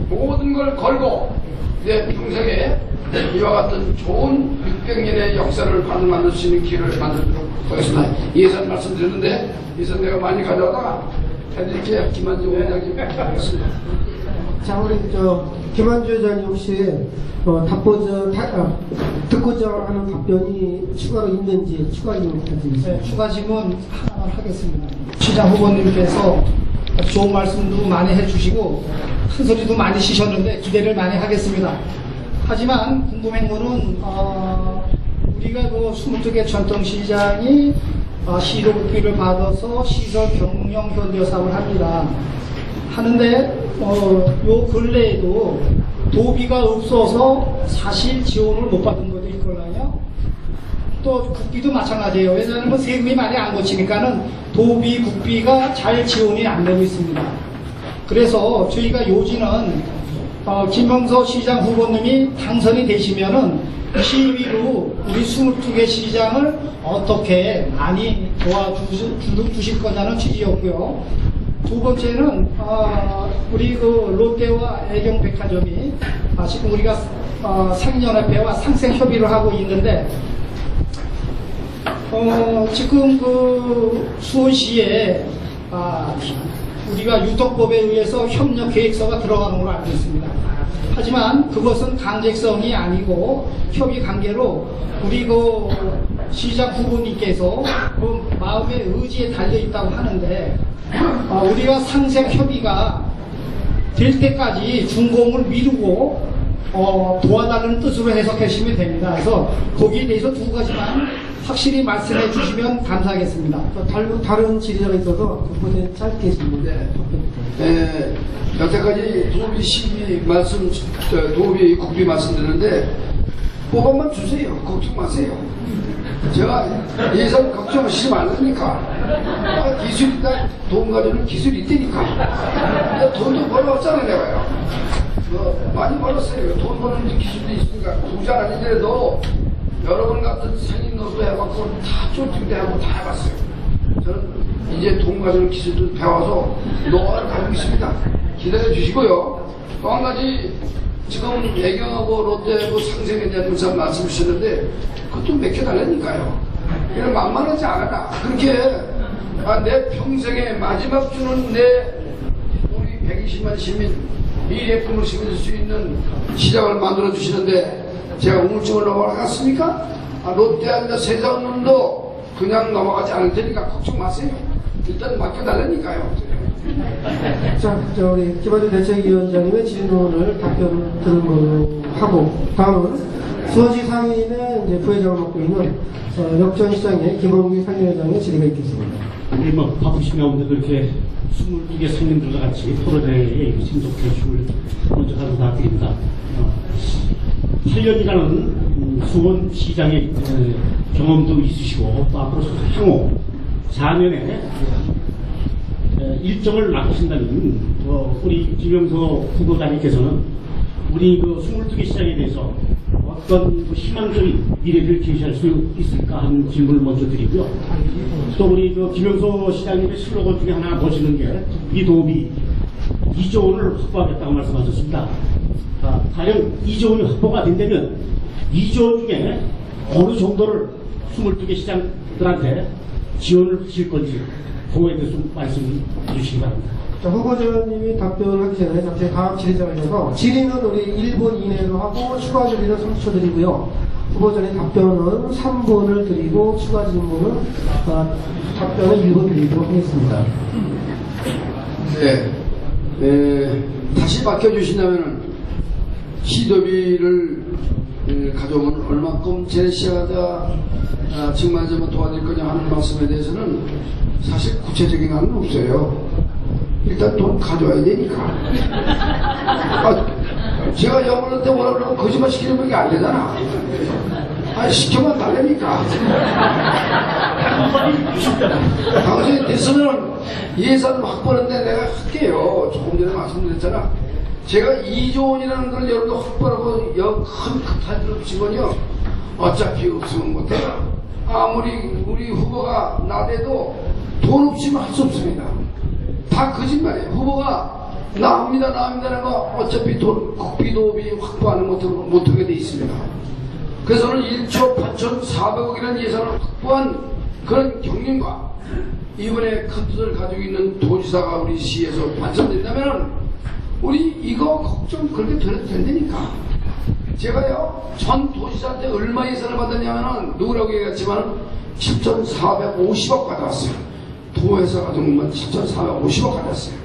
모든 걸 걸고 내 평생에 이와 같은 좋은 600년의 역사를 만들 수 있는 기회를 만들도록 하겠습니다. 예산 말씀드렸는데 예산 내가 많이 가져다가 해드릴게요. 김한주 원장님 하겠습니다. 자, 우리 김한주 회장님 혹시 듣고자 하는 답변이 추가로 있는지 추가 질문 부탁드리겠습니다. 네, 추가 질문 하나만 하겠습니다. 시장 후보님께서 좋은 말씀도 많이 해주시고 큰 소리도 많이 치셨는데 기대를 많이 하겠습니다. 하지만 궁금한 거는 우리가 그 22개 전통시장이 시도 국비를 받아서 시설 경영 현대 사업을 합니다. 하는데 요 근래에도 도비가 없어서 사실 지원을 못 받은 것도 있거든요. 또 국비도 마찬가지예요. 왜냐하면 세금이 많이 안 거치니까는 도비, 국비가 잘 지원이 안 되고 있습니다. 그래서 저희가 요지는 김병서 시장 후보님이 당선이 되시면은 시위로 우리 22개 시장을 어떻게 많이 도와주실 거냐는 취지였고요. 두 번째는 우리 그 롯데와 애경백화점이 지금 우리가 상인연합회와 상생협의를 하고 있는데 지금 그 수원시에 우리가 유통법에 의해서 협력 계획서가 들어가는 걸로 알고 있습니다. 하지만 그것은 강제성이 아니고 협의 관계로 우리 그 시장 후보님께서 그 마음의 의지에 달려 있다고 하는데 우리가 상생 협의가 될 때까지 준공을 미루고 도와달라는 뜻으로 해석하시면 됩니다. 그래서 거기에 대해서 두 가지만 확실히 말씀해 주시면 감사하겠습니다. 다른 질의자가 있어서 두 분의 짧게 질문. 여태까지 도비 시기 말씀, 도비 국비 말씀드렸는데 뽑아만 주세요. 걱정 마세요. 제가 예산 걱정하시지 말라니까. 기술이 있다, 돈 가지고는 기술이 있다니까. 돈도 벌어왔잖아요, 내가요. 많이 벌었어요. 돈 버는 기술도 있으니까. 부자 아니더라도 여러 번 같은 상인 노릇도 해봤고, 다 쫄중대 하고 다 해봤어요. 저는 이제 돈 가지는 기술도 배워서 노하우를 가지고 있습니다. 기다려 주시고요. 또 한 가지, 지금 애경하고 롯데하고 상생에 대한 의사 말씀 주셨는데, 그것도 맡겨달라니까요. 이런 만만하지 않아. 그렇게, 내 평생의 마지막 주는 내 우리 120만 시민, 미래의 꿈을 심어줄 수 있는 시장을 만들어 주시는데, 제가 우물증을 넘어가겠습니까? 롯데한테 세상 놈도 그냥 넘어가지 않을 테니까 걱정 마세요. 일단 맡겨달라니까요. 자, 우리 김한준 대책위원장님의 질문을 답변을 들은 걸로 하고, 다음은 수원시 상인의 이제 부회장을 맡고 있는 역전시장의 김원기 상임회장의 질의가 있겠습니다. 우리 뭐 바쁘신 가운데도 이렇게 22개 상인들과 같이 토론회에 신속해 주을 먼저 감사드립니다. 8년이라는 수원시장의 경험도 있으시고 또 앞으로 향후 4년에 일정을 맡으신다면 우리 김영서 후보자님께서는 우리 그 22개 시장에 대해서 어떤 희망적인 미래를 제시할 수 있을까 하는 질문을 먼저 드리고요. 또 우리 그 김영서 시장님의 슬로건 중에 하나 보시는 게 이 도움이 2조 원을 확보하겠다고 말씀하셨습니다. 과연 2조 원이 확보가 된다면 2조 원 중에 어느 정도를 22개 시장들한테 지원을 하실 건지 그거에 대해서 좀 말씀해 주시기 바랍니다. 자, 후보자님이 답변을 하기 전에 잠시 다음 질의자가 있어서 질의는 우리 1분 이내로 하고 추가 질의는 30초 드리고요. 후보자님 답변은 3분을 드리고 추가 질문은 답변을 1분 드리도록 하겠습니다. 다시 맡겨주신다면 시도비를 가져오면 얼마큼 제시하다 정말 좀 도와드릴 거냐 하는 말씀에 대해서는 사실 구체적인 건 없어요. 일단 돈 가져와야 되니까. 제가 영어할 때 뭐라 그러면 거짓말 시키는 분이 안 되잖아. 시켜만 달라니까. 당신이 됐으면 예산을 확보하는데 내가 할게요. 조금 전에 말씀드렸잖아. 제가 2조 원이라는 걸 여러분들 확보하고 큰 극탄으로 붙인 건요. 어차피 없으면 못해요. 아무리 우리 후보가 나대도 돈 없이면 할 수 없습니다. 다 거짓말이에요. 후보가 나옵니다라는 거 어차피 돈, 국비도비 확보하는 것도 못하게 돼 있습니다. 그래서는 1조 8,400억이라는 예산을 확보한 그런 경륜과 이번에 큰 뜻을 가지고 있는 도지사가 우리 시에서 발전된다면 우리 이거 걱정 그렇게 덜어도 된다니까. 제가요, 전 도지사한테 얼마 예산을 받았냐면은 누구라고 얘기했지만 7,450억 받아왔어요. 도에서 가져온 건 7,450억 받았어요.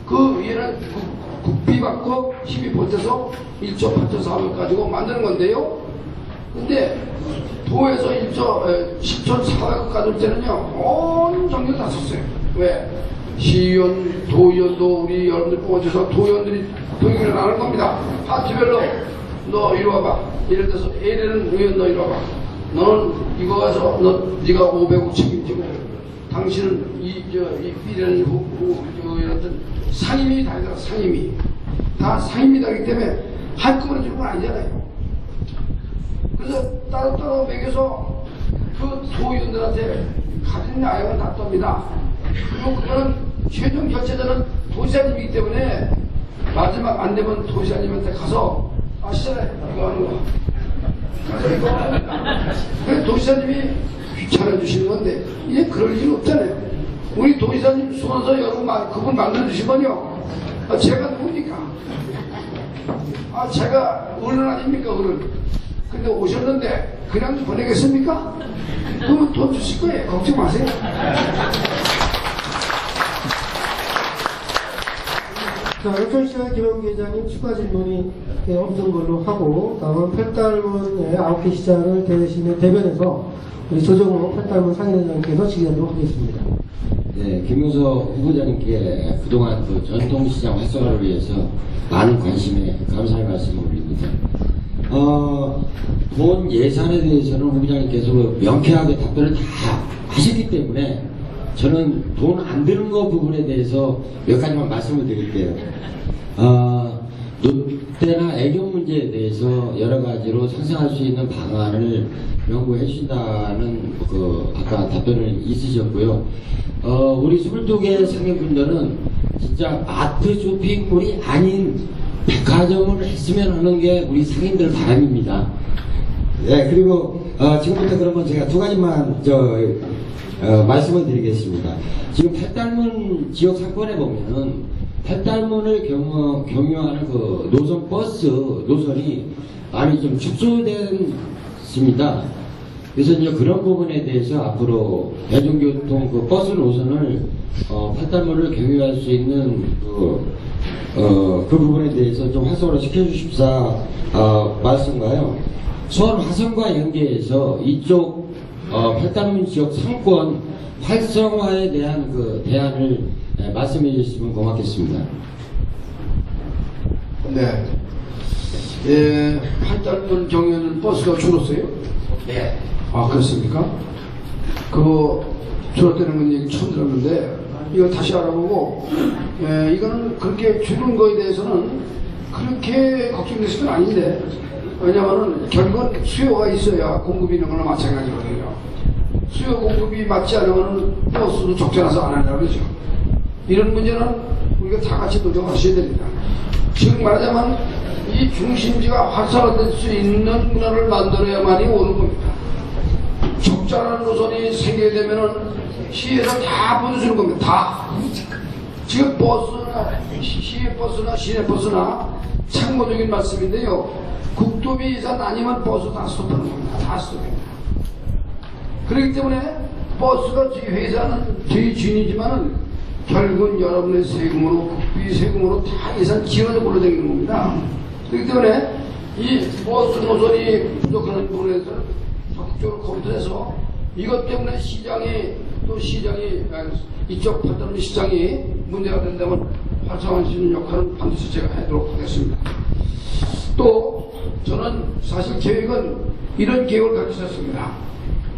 그 위에는 국비 받고 힘이 보태서 1조 8,400억 가지고 만드는 건데요. 근데 도에서 10,400억 가져올 때는요, 온 정리를 다 썼어요. 왜? 시의원, 도의원도 우리 여러분들 뽑아줘서 도의원들이 동의를 나눌 겁니다. 파티별로 너 이리 와봐. 예를 들어서 A라는 의원 너 이리 와봐. 너는 이거 가서 네가 500억 책임지고 당신은 이 B라는 어떤 상임위 다니더라. 상임위 다 상임위 다기 때문에 한꺼번에 주는 건 아니잖아요. 그래서 따로따로 매겨서 그 도의원들한테 가진 아이가 놔둡니다. 그리고 그거는 최종 결제자는 도지사님이기 때문에 마지막 안 되면 도지사님한테 가서 아시잖아요. 이거 하는 거. 그래서 이거 합니다. 그래서 도지사님이 귀찮아 주시는 건데 이제 그럴 일은 없잖아요. 우리 도지사님 수원서 여러분 그분 만들어주신 건요. 제가 누구니까? 제가 어른 아닙니까 어른. 근데 오셨는데 그냥 보내겠습니까? 그러면 돈 주실 거예요. 걱정 마세요. 자, 여천시장 김영기 회장님 추가 질문이 없는 걸로 하고, 다음은 팔달문 9개 시장을 대변해서 우리 조정호 팔달문 상임회장님께서 질의하도록 하겠습니다. 네, 김용석 후보자님께 그동안 그 전통시장 활성화를 위해서 많은 관심에 감사의 말씀을 올립니다. 본 예산에 대해서는 후보자님께서 명쾌하게 답변을 다 하시기 때문에 저는 돈 안 드는 거 부분에 대해서 몇 가지만 말씀을 드릴게요. 롯데나 애경 문제에 대해서 여러 가지로 상생할 수 있는 방안을 연구해 주신다는 아까 답변을 있으셨고요. 우리 22개 상인분들은 진짜 마트 쇼핑몰이 아닌 백화점을 했으면 하는 게 우리 상인들 바람입니다. 네, 그리고 지금부터 그러면 제가 두 가지만 말씀을 드리겠습니다. 지금 팔달문 지역 상권에 보면은 팔달문을 경유하는 그 노선 버스 노선이 많이 좀 축소됐습니다. 그래서 이제 그런 부분에 대해서 앞으로 대중교통 그 버스 노선을 팔달문을 경유할 수 있는 그 부분에 대해서 좀 활성화를 시켜주십사 말씀과요. 수원 화성과 연계해서 이쪽 팔달문 지역 상권 활성화에 대한 그 대안을 말씀해 주시면 고맙겠습니다. 네. 예, 팔달문 경유는 버스가 줄었어요? 네. 아, 그렇습니까? 그거 줄었다는 건 얘기 처음 들었는데, 이거 다시 알아보고, 예, 이거는 그렇게 줄은 거에 대해서는 그렇게 걱정되실 건 아닌데, 왜냐면은 결국은 수요가 있어야 공급이 있는 거나 마찬가지거든요. 수요 공급이 맞지 않으면 버스도 적절해서 안 한다고 그러죠. 이런 문제는 우리가 다 같이 노력하셔야 됩니다. 즉 말하자면 이 중심지가 활성화될 수 있는 문화를 만들어야만이 오는 겁니다. 적절한 노선이 생기게 되면은 시에서 다 보여주는 겁니다. 다. 지금 버스나 시외버스나 시내버스나 참고적인 말씀인데요. 국도비 이상 아니면 버스 다 스톱하는 겁니다. 다 스톱입니다. 그렇기 때문에 버스가 저희 회사는 저희 주인이지만은 결국은 여러분의 세금으로 국비 세금으로 다 예산 지원을 불러다니는 겁니다. 그렇기 때문에 이 버스 노선이 부족한 부분에서 적극적으로 검토해서 이것 때문에 시장이 이쪽 팔달문 시장이 문제가 된다면 활성화할 수 있는 역할은 반드시 제가 하도록 하겠습니다. 또 저는 사실 계획은 이런 계획을 갖고 있었습니다.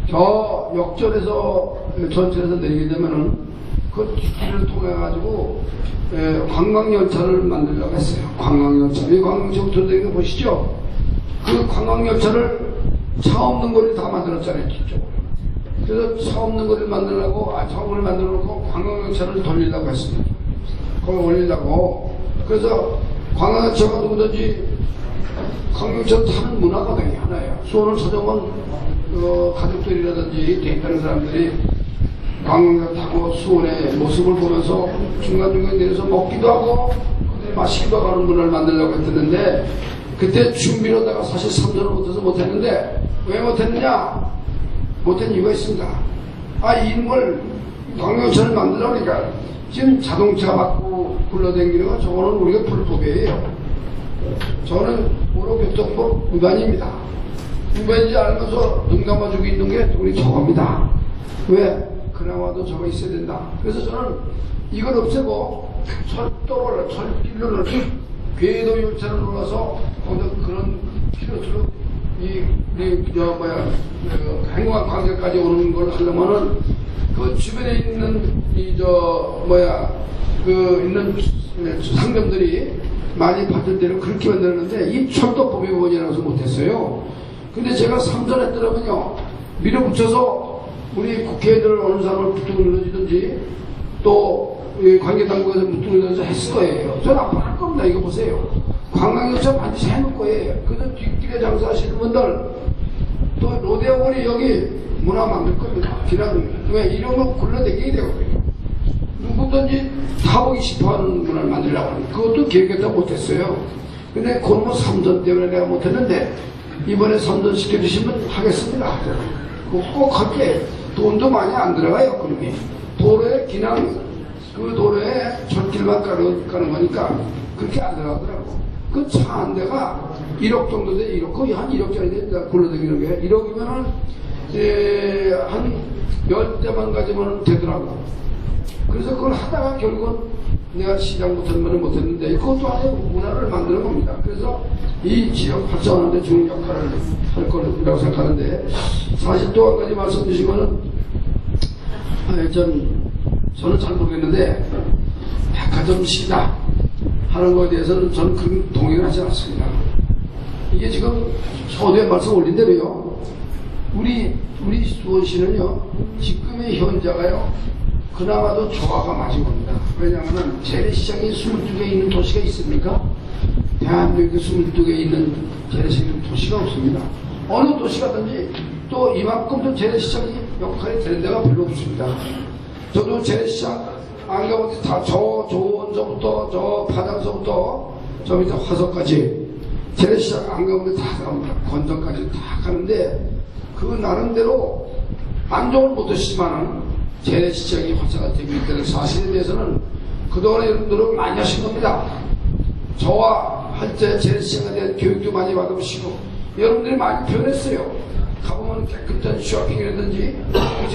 저 역전에서 전철에서 내리게 되면은 그 길을 통해 가지고 관광열차를 만들려고 했어요. 관광열차. 이 관광열차 들어다니는 거 보시죠? 그 관광열차를 차 없는 거리를 다 만들었잖아요. 뒤쪽으로. 그래서 차 없는 거리를 만들려고 차 없는 거리를 만들어 놓고 관광열차를 돌리려고 했습니다. 거기 올리려고. 그래서 관광열차가 누구든지 관광열차 타는 문화거든요. 하나예요. 수원을 찾아온 가족들이라든지 대입하는 사람들이 관광을 타고 수원의 모습을 보면서 중간중간 내려서 먹기도 하고 마시기도 하는 문화를 만들려고 했었는데 그때 준비로다가 사실 3년을 못해서 못했는데 왜 못했느냐? 못한 이유가 있습니다. 이걸 관광차를 만들려고 하니까 지금 자동차 받고 굴러다니는 건 저거는 우리가 불법이에요. 저는 도로교통법 위반입니다. 위반인지 알면서 눈 감아주고 있는 게 우리 저겁니다. 왜? 그나마도 저거 있어야 된다. 그래서 저는 이걸 없애고 철도를, 철길로를 궤도 열차를 눌러서 그런 필요수로 행궁한 관계까지 오는 걸 하려면은 그 주변에 있는 있는 상점들이 많이 받을 때는 그렇게 만들었는데 이 철도법의 원인이라서 못했어요. 근데 제가 삼선했더라면요, 밀어붙여서 우리 국회의원들 어느 사람을 붙들고 늘어지든지 또 관계당국에서 붙들고 늘어지든지 했을 거예요. 저는 앞으로 할 겁니다. 이거 보세요. 관광열차 반드시 해놓을 거예요. 그래서 뒷길에 장사하시는 분들 또 로데오원이 여기 문화 만들 겁니다. 왜? 이런 거 굴러다니게 되거든요. 누구든지 타보기 싶어하는 문화를 만들려고 하는 그것도 계획했다 못했어요. 근데 그런 거 삼선 때문에 내가 못했는데 이번에 삼선 시켜주시면 하겠습니다. 그거 꼭 할게. 돈도 많이 안 들어가요. 그러면 도로에 그냥 그 도로에 걷길만 가는 거니까 그렇게 안 들어가더라고. 그 차 한 대가 1억 정도 돼. 1억, 거의 한 1억짜리 됩니다. 굴러다니는 게. 1억이면은, 한 10대만 가지면 되더라고. 그래서 그걸 하다가 결국은 내가 시장 못했는데 그것도 하나의 문화를 만드는 겁니다. 그래서 이 지역 활성화하는 데 중요한 역할을 할 거라고 생각하는데, 사실 또 한 가지 말씀 주신 거는, 저는 잘 모르겠는데, 백화점시다 하는 것에 대해서는 저는 그런 동의를 하지 않습니다. 이게 지금 서두에 말씀 올린 대로요, 우리 수원시는요, 지금의 현자가요, 그나마도 조화가 맞은 겁니다. 왜냐하면 재래시장이 22개 있는 도시가 있습니까? 대한민국에 22개 있는 재래시장 도시가 없습니다. 어느 도시 가든지 또 이만큼도 재래시장이 역할이 되는 데가 별로 없습니다. 저도 재래시장 안 가보니 다 저 조원서부터 저 파장서부터 저 밑에 화서까지 재래시장 안 가보니 다 갑니다. 건전까지 다 가는데 그 나름대로 만족을 못했지만은 재래시장이 활성화되고 있다는 사실에 대해서는 그동안에 여러분들은 많이 하신 겁니다. 저와 할 때 재래시장에 대한 교육도 많이 받아보시고 여러분들이 많이 변했어요. 가보면 깨끗한 쇼핑이라든지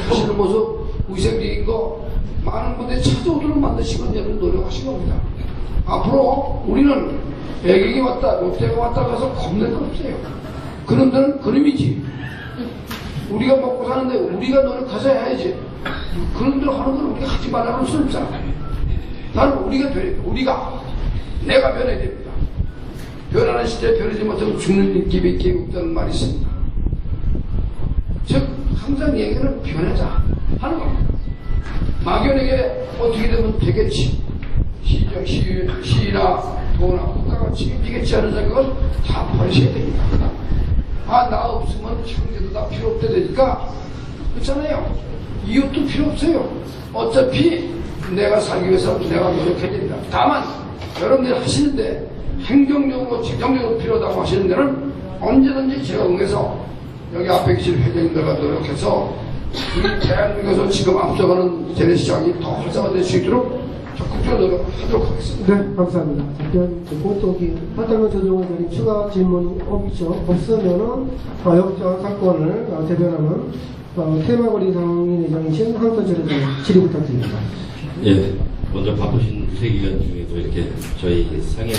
하시는 모습, 위생적인 거 많은 분들이 찾아오도록 만드시고 여러분 노력하신 겁니다. 앞으로 우리는 애경이 왔다, 롯데가 왔다 가서 겁낼 건 없어요. 그런 데는 그놈이지. 우리가 먹고 사는데 우리가 노력해서 해야지. 그런 대로 하는 건 우리가 하지 말라고 할 수는 없잖아. 나는 우리가 변해야 돼. 내가 변해야 됩니다. 변하는 시대에 변하지 못하면 죽는 길이 없다는 말이 있습니다. 즉 항상 얘기는 변하자 하는 겁니다. 막연하게 어떻게 되면 되겠지, 시나 도나 국가가 책임지겠지 하는 생각은 다 버리셔야 됩니다. 나 없으면 형제도 다 필요 없다 되니까 그렇잖아요. 이웃도 필요 없어요. 어차피 내가 살기 위해서 내가 노력해야 됩니다. 다만 여러분들이 하시는데 행정적으로 재정적으로 필요하다고 하시는 데는 언제든지 제가 응해서 여기 앞에 계신 회장님들과 노력해서 우리 대한민국에서 지금 앞서가는 재래시장이 더 활성화될 수 있도록 적극적으로 노력하도록 하겠습니다. 네, 감사합니다. 잠깐 보통기 하다면 조정원장님 추가 질문이 없으면은 역장 사건을 대변하는 테마거리 상인회장이신 황선철 회장 질의 부탁드립니다. 예, 먼저 바쁘신 휴세기간 중에도 이렇게 저희 상해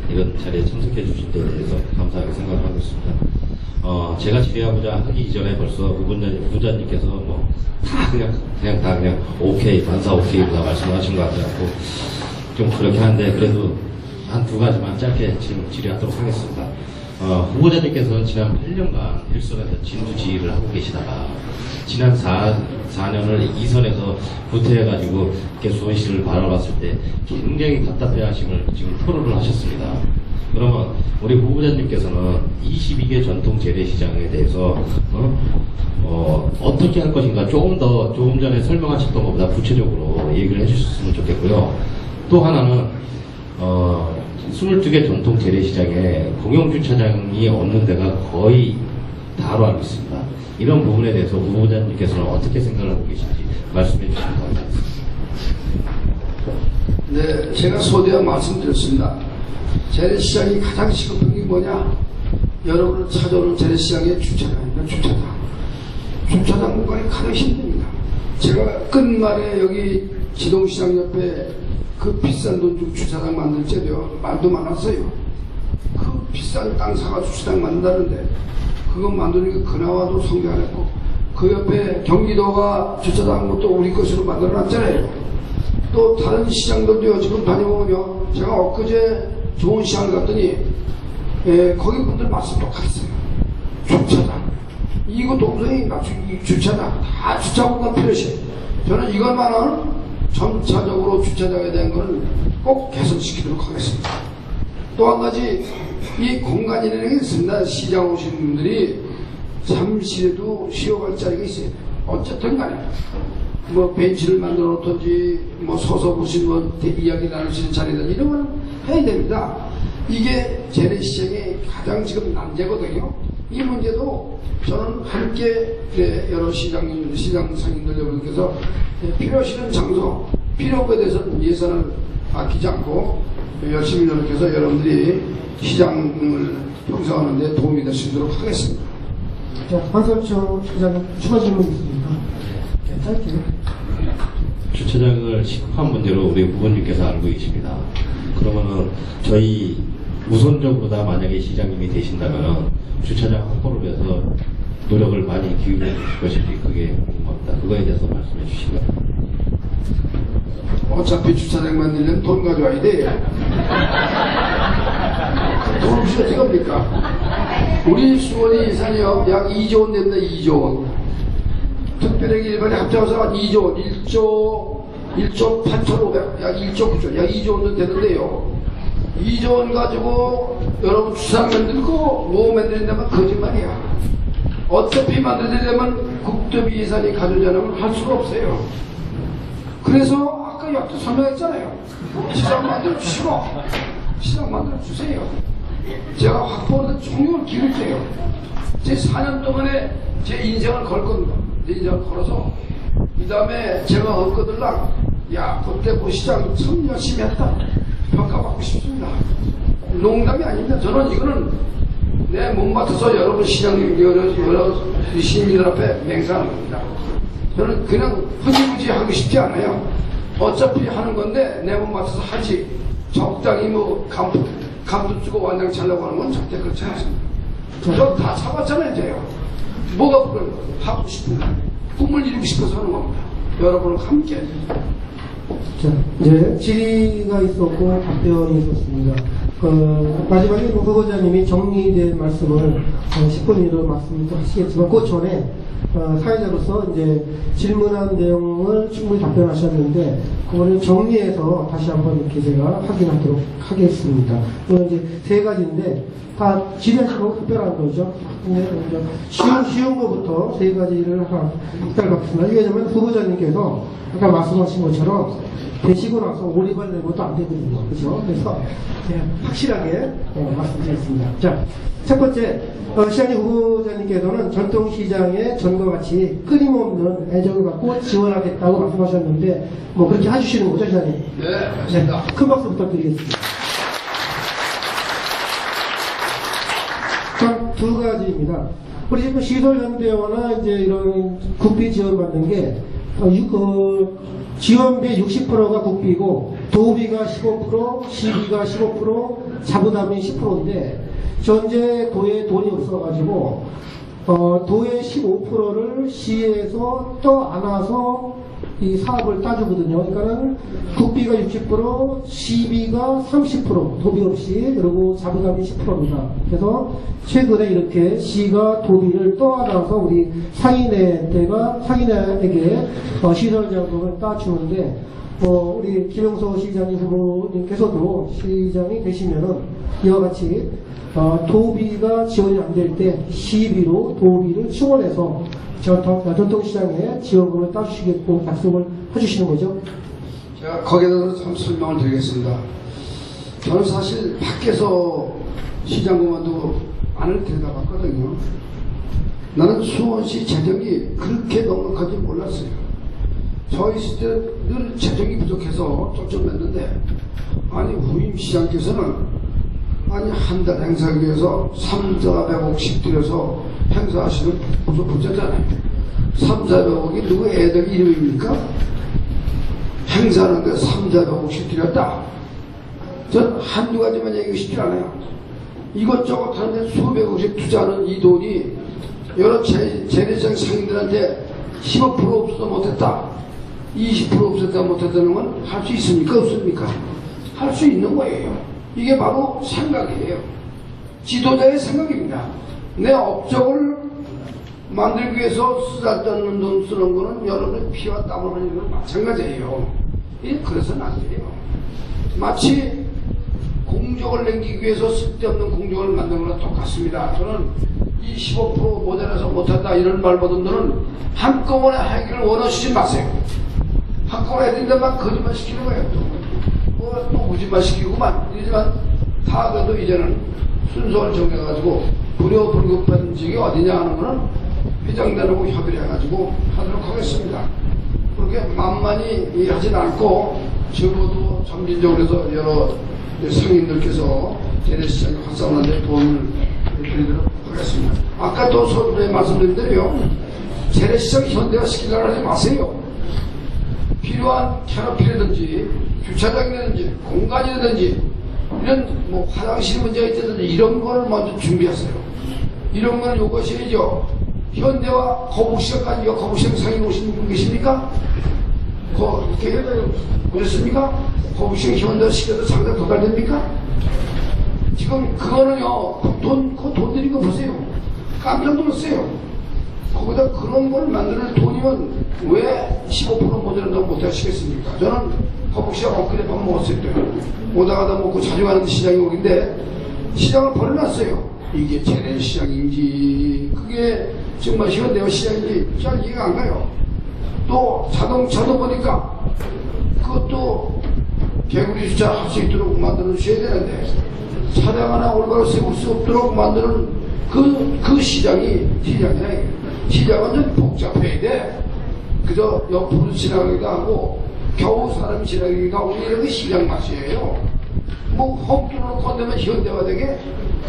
이런 자리에 참석해 주신 데 대해서 감사하게 생각하고 있습니다. 제가 질의하고자 하기 이전에 벌써 후보자님께서 그냥 오케이, 반사 오케이다 말씀하신 것 같아갖고 좀 그렇게 한데 그래도 한 두 가지만 짧게 지금 질의하도록 하겠습니다. 후보자님께서는 지난 8년간 일선에서 진두지휘를 하고 계시다가 지난 4년을 2선에서 구태해가지고 이렇게 수원시를 바라봤을 때 굉장히 답답해 하심을 지금 토로를 하셨습니다. 그러면 우리 후보자님께서는 22개 전통 재래시장에 대해서 어떻게 할 것인가 조금 전에 설명하셨던 것보다 구체적으로 얘기를 해주셨으면 좋겠고요. 또 하나는 22개 전통 재래시장에 공영주차장이 없는 데가 거의 다로 알고 있습니다. 이런 부분에 대해서 후보자님께서는 어떻게 생각을 하고 계신지 말씀해 주시면 감사하겠습니다. 네, 제가 소대한 말씀드렸습니다. 재래시장이 가장 시급한 게 뭐냐? 여러분을 찾아오는 재래시장의 주차장입니다. 주차장 공간이 가장 힘듭니다. 제가 끝말에 여기 지동시장 옆에 그 비싼 돈 주고 주차장 만들 때도요, 말도 많았어요. 그 비싼 땅 사가 주차장 만든다는데 그거 만드니까 그나마도 성공 안 했고, 그 옆에 경기도가 주차장 것도 우리 것으로 만들어 놨잖아요. 또 다른 시장들도요, 지금 다녀보면요, 제가 엊그제 좋은 시장을 갔더니 거기 분들 말씀 똑같았어요. 주차장, 이거 동성이 주차장 다 주차 공간 필요시. 저는 이것만은 점차적으로 주차장에 대한 건 꼭 개선시키도록 하겠습니다. 또 한 가지, 이 공간이라는 게 있습니다. 시장 오신 분들이 잠시라도 쉬어갈 자리가 있어요. 어쨌든 간에 뭐 벤치를 만들어 놓던지 뭐 서서 보시면 이야기 나누시는 자리든 이런 건 해야 됩니다. 이게 재래시장의 가장 지금 난제거든요. 이 문제도 저는 함께 여러 시장 상인들 여러분께서 필요하시는 장소, 필요한 것에 대해서는 예산을 아끼지 않고 열심히 노력해서 여러분들이 시장을 형성하는 데 도움이 될 수 있도록 하겠습니다. 자, 한설정 시장님 추가 질문 있습니까? 네, 짧게. 주차장을 시급한 문제로 우리 후보님께서 알고 계십니다. 그러면은 저희 우선적으로 다 만약에 시장님이 되신다면 주차장 확보를 위해서 노력을 많이 기울여 주실 것인지 그게 궁금합니다. 그거에 대해서 말씀해 주시고요. 어차피 주차장 만들려면 돈 가져와야 돼요. 돈 없이 어떻게 합니까? 우리 수원이 예산이요 약 2조 원 됩니다. 2조 원. 특별하게 일반에 합쳐서 한 2조 원, 1조 8,500, 약 1조 9조, 약 2조 원도 되는데요. 2조 원 가지고 여러분 주차장 만들고 뭐 만드는다면 거짓말이야. 어차피 만들려면 국토비 예산이 가져오지 않으면 할 수가 없어요. 그래서 아까 옆에 설명했잖아요. 시장 만들어주시고 시장 만들어주세요. 제가 확보하는 총력을 기울게요. 제 4년 동안에 제 인생을 걸 겁니다. 제 인생을 걸어서 이 다음에 제가 얻거들랑 야 그때 그 시장 참 열심히 했다 평가받고 싶습니다. 농담이 아닙니다. 저는 이거는 내 몸맡아서 여러분 시장님 여러 시민들 앞에 맹세하는 겁니다. 저는 그냥 흐지부지 하고 싶지 않아요. 어차피 하는 건데 내 몸 맡아서 하지 적당히 뭐 감도 주고 완장 차려고 하는 건 절대 그렇지 않습니다. 저 다 잡았잖아요. 이제요. 뭐가 그런 거 하고 싶은 거 꿈을 이루고 싶어서 하는 겁니다. 여러분과 함께. 자, 이제 질의가 있었고 답변이 있었습니다. 마지막에 후보자님이 정리된 말씀을 10분 이내로 말씀하시겠지만 그 전에 사회자로서 이제 질문한 내용을 충분히 답변하셨는데 그거를 정리해서 다시 한번 이렇게 제가 확인하도록 하겠습니다. 이건 이제 세 가지인데 다 질의하시고 특별한 거죠. 쉬운 거부터 세 가지를 하나 부탁드리겠습니다. 왜냐하면 후보자님께서 아까 말씀하신 것처럼 되시고 나서 오리발 내고 또 안 되거든요. 그렇죠? 그래서 확실하게 말씀드리겠습니다. 자, 첫 번째 시장님 후보자님께서는 전통시장에 전과 같이 끊임없는 애정을 갖고 지원하겠다고 말씀하셨는데 뭐 그렇게 해주시는 거죠, 시장님? 네, 맞습니다. 네, 큰 박수 부탁드리겠습니다. 자, 두 가지입니다. 우리 지금 시설연대화나 이제 이런 국비 지원받는 게 지원비 60%가 국비고 도비가 15%, 시비가 15%, 자부담이 10%인데 현재 도에 돈이 없어가지고 도의 15%를 시에서 떠안아서 이 사업을 따주거든요. 그러니까는 국비가 60%, 시비가 30%, 도비 없이, 그리고 자부담이 10%입니다. 그래서 최근에 이렇게 시가 도비를 떠안아서 우리 상인에게 시설 자금을 따주는데, 우리 김영서 시장님 후보님께서도 시장이 되시면은 이와 같이 도비가 지원이 안 될 때 시비로 도비를 충원해서 전통시장에 지원금을 따주시겠고 약속을 해주시는 거죠? 제가 거기에 대해서 좀 설명을 드리겠습니다. 저는 사실 밖에서 시장 그만두고 안을 들여다봤거든요. 나는 수원시 재정이 그렇게 넉넉한지 몰랐어요. 저 있을 때 늘 재정이 부족해서 쫓겨났는데 아니 후임시장께서는 아니 한 달 행사하기 위해서 3,400억씩 들여서 행사하시는 보셨잖아요. 3,400억이 누구 애들 이름입니까? 행사하는데 3,400억씩 들였다. 전 한두 가지만 얘기하고 싶지 않아요. 이것저것 하는데 수백억씩 투자하는 이 돈이 여러 재래시장 상인들한테 15% 없어도 못했다. 20% 없었다 못했다는 건 할 수 있습니까? 없습니까? 할 수 있는 거예요. 이게 바로 생각이에요. 지도자의 생각입니다. 내 업적을 만들기 위해서 쓰다듬는 돈 쓰는 거는 여러분의 피와 땀을 흘리는 건 마찬가지예요. 그래서는 안 돼요. 마치 공적을 남기기 위해서 쓸데없는 공적을 만드는 거랑 똑같습니다. 저는 이 15% 모자라서 못한다 이런 말보다는 한꺼번에 하기를 원하시지 마세요. 한꺼번에 해야 된다만 거짓말 시키는 거예요. 또 거짓말 시키고만 이러지만 다 그래도 이제는 순서를 정해가지고 불효 불급한 직이 어디냐 하는 거는 회장단하고 협의를 해가지고 하도록 하겠습니다. 그렇게 만만히 하진 않고 적어도 점진적으로 해서 여러 상인들께서 재래시장에 활성화하는 데 도움을 드리도록 하겠습니다. 아까 또 서두에 말씀드린 대로요, 재래시장 현대화시키려고 하지 마세요. 필요한 캐노피라든지 주차장이라든지 공간이라든지 이런 뭐 화장실 문제가 있다든지 이런 거를 먼저 준비하세요. 이런 거를 요구하셔야죠. 현대화 거북시장까지 거북시장 상인 오신 분 계십니까? 이렇게 그랬습니까? 거북시장 현대화 시켜도 상당 도달됩니까? 지금 그거는요, 돈 들인 거 보세요. 깜짝 놀랐어요. 거기다 그런 걸 만드는 돈이면 왜 15% 모자란다고 못하시겠습니까? 저는 거북시장 엊그제 밥 먹었을 때 오다가다 먹고 자주 가는 시장이 여기인데 시장을 버려놨어요. 이게 재래시장인지 그게 정말 현대화 시장인지 잘 이해가 안 가요. 또 자동차도 보니까 그것도 개구리 주차 할 수 있도록 만들어 주셔야 되는데 차량 하나 올바로 세울 수 없도록 만드는 그 시장이 시장이야. 시장은 좀 복잡해야 돼. 그저 옆으로 지나가기도 하고 겨우 사람 지나가기도 하고 이런 게 시장 맛이에요. 뭐 홈트로 건너면 현대화되게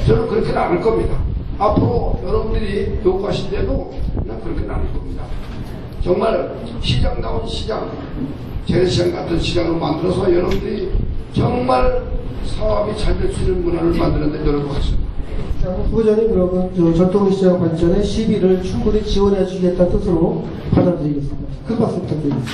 저는 그렇게는 않을 겁니다. 앞으로 여러분들이 요구하신 대로 난 그렇게는 않을 겁니다. 정말 시장다운 시장, 재래시장 같은 시장을 만들어서 여러분들이 정말 사업이 잘 될 수 있는 문화를 만드는 데 노력하겠습니다. 후보자님, 그러면 전통시장 발전에 시비를 충분히 지원해 주겠다는 뜻으로 받아들이겠습니다. 큰 박수 부탁드립니다.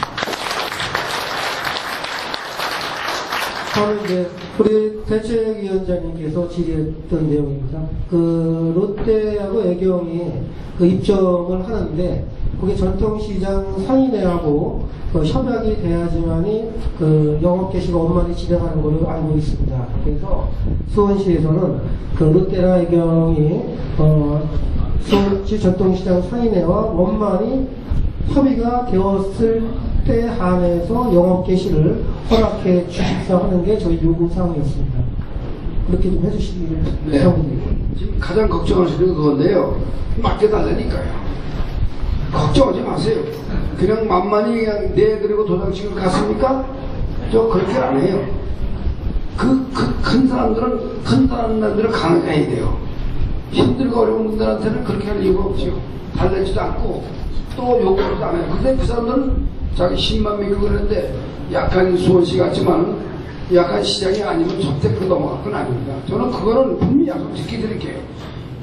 다음은 이제 우리 대책위원장님께서 질의했던 내용입니다. 그 롯데하고 애경이 그 입점을 하는데 그게 전통시장 상인회하고 협약이 돼야지만이 그 영업 개시가 원만히 진행하는 걸로 알고 있습니다. 그래서 수원시에서는 그 롯데나 애경이 수원시 전통시장 상인회와 원만히 협의가 되었을 때 한해서 영업 개시를 허락해 주십사 하는 게 저희 요구 사항이었습니다. 그렇게 좀 해주시기를 부탁드립니다. 지금 가장 걱정하시는 건 그건데요. 맡겨달라니까요. 걱정하지 마세요. 그냥 만만히 그냥 내드리고 도장식을 갔습니까? 저 그렇게 안 해요. 큰 사람들은 강해야 돼요. 힘들고 어려운 분들한테는 그렇게 할 이유가 없죠. 달래지도 않고 또 요구하지도 않아요. 근데 그 사람들은 자기 힘만 믿고 그러는데 약한 수원시 같지만 약한 시장이 아니면 절대 그 넘어갈 건 아닙니다. 저는 그거는 분명히 약속 지켜드릴게요.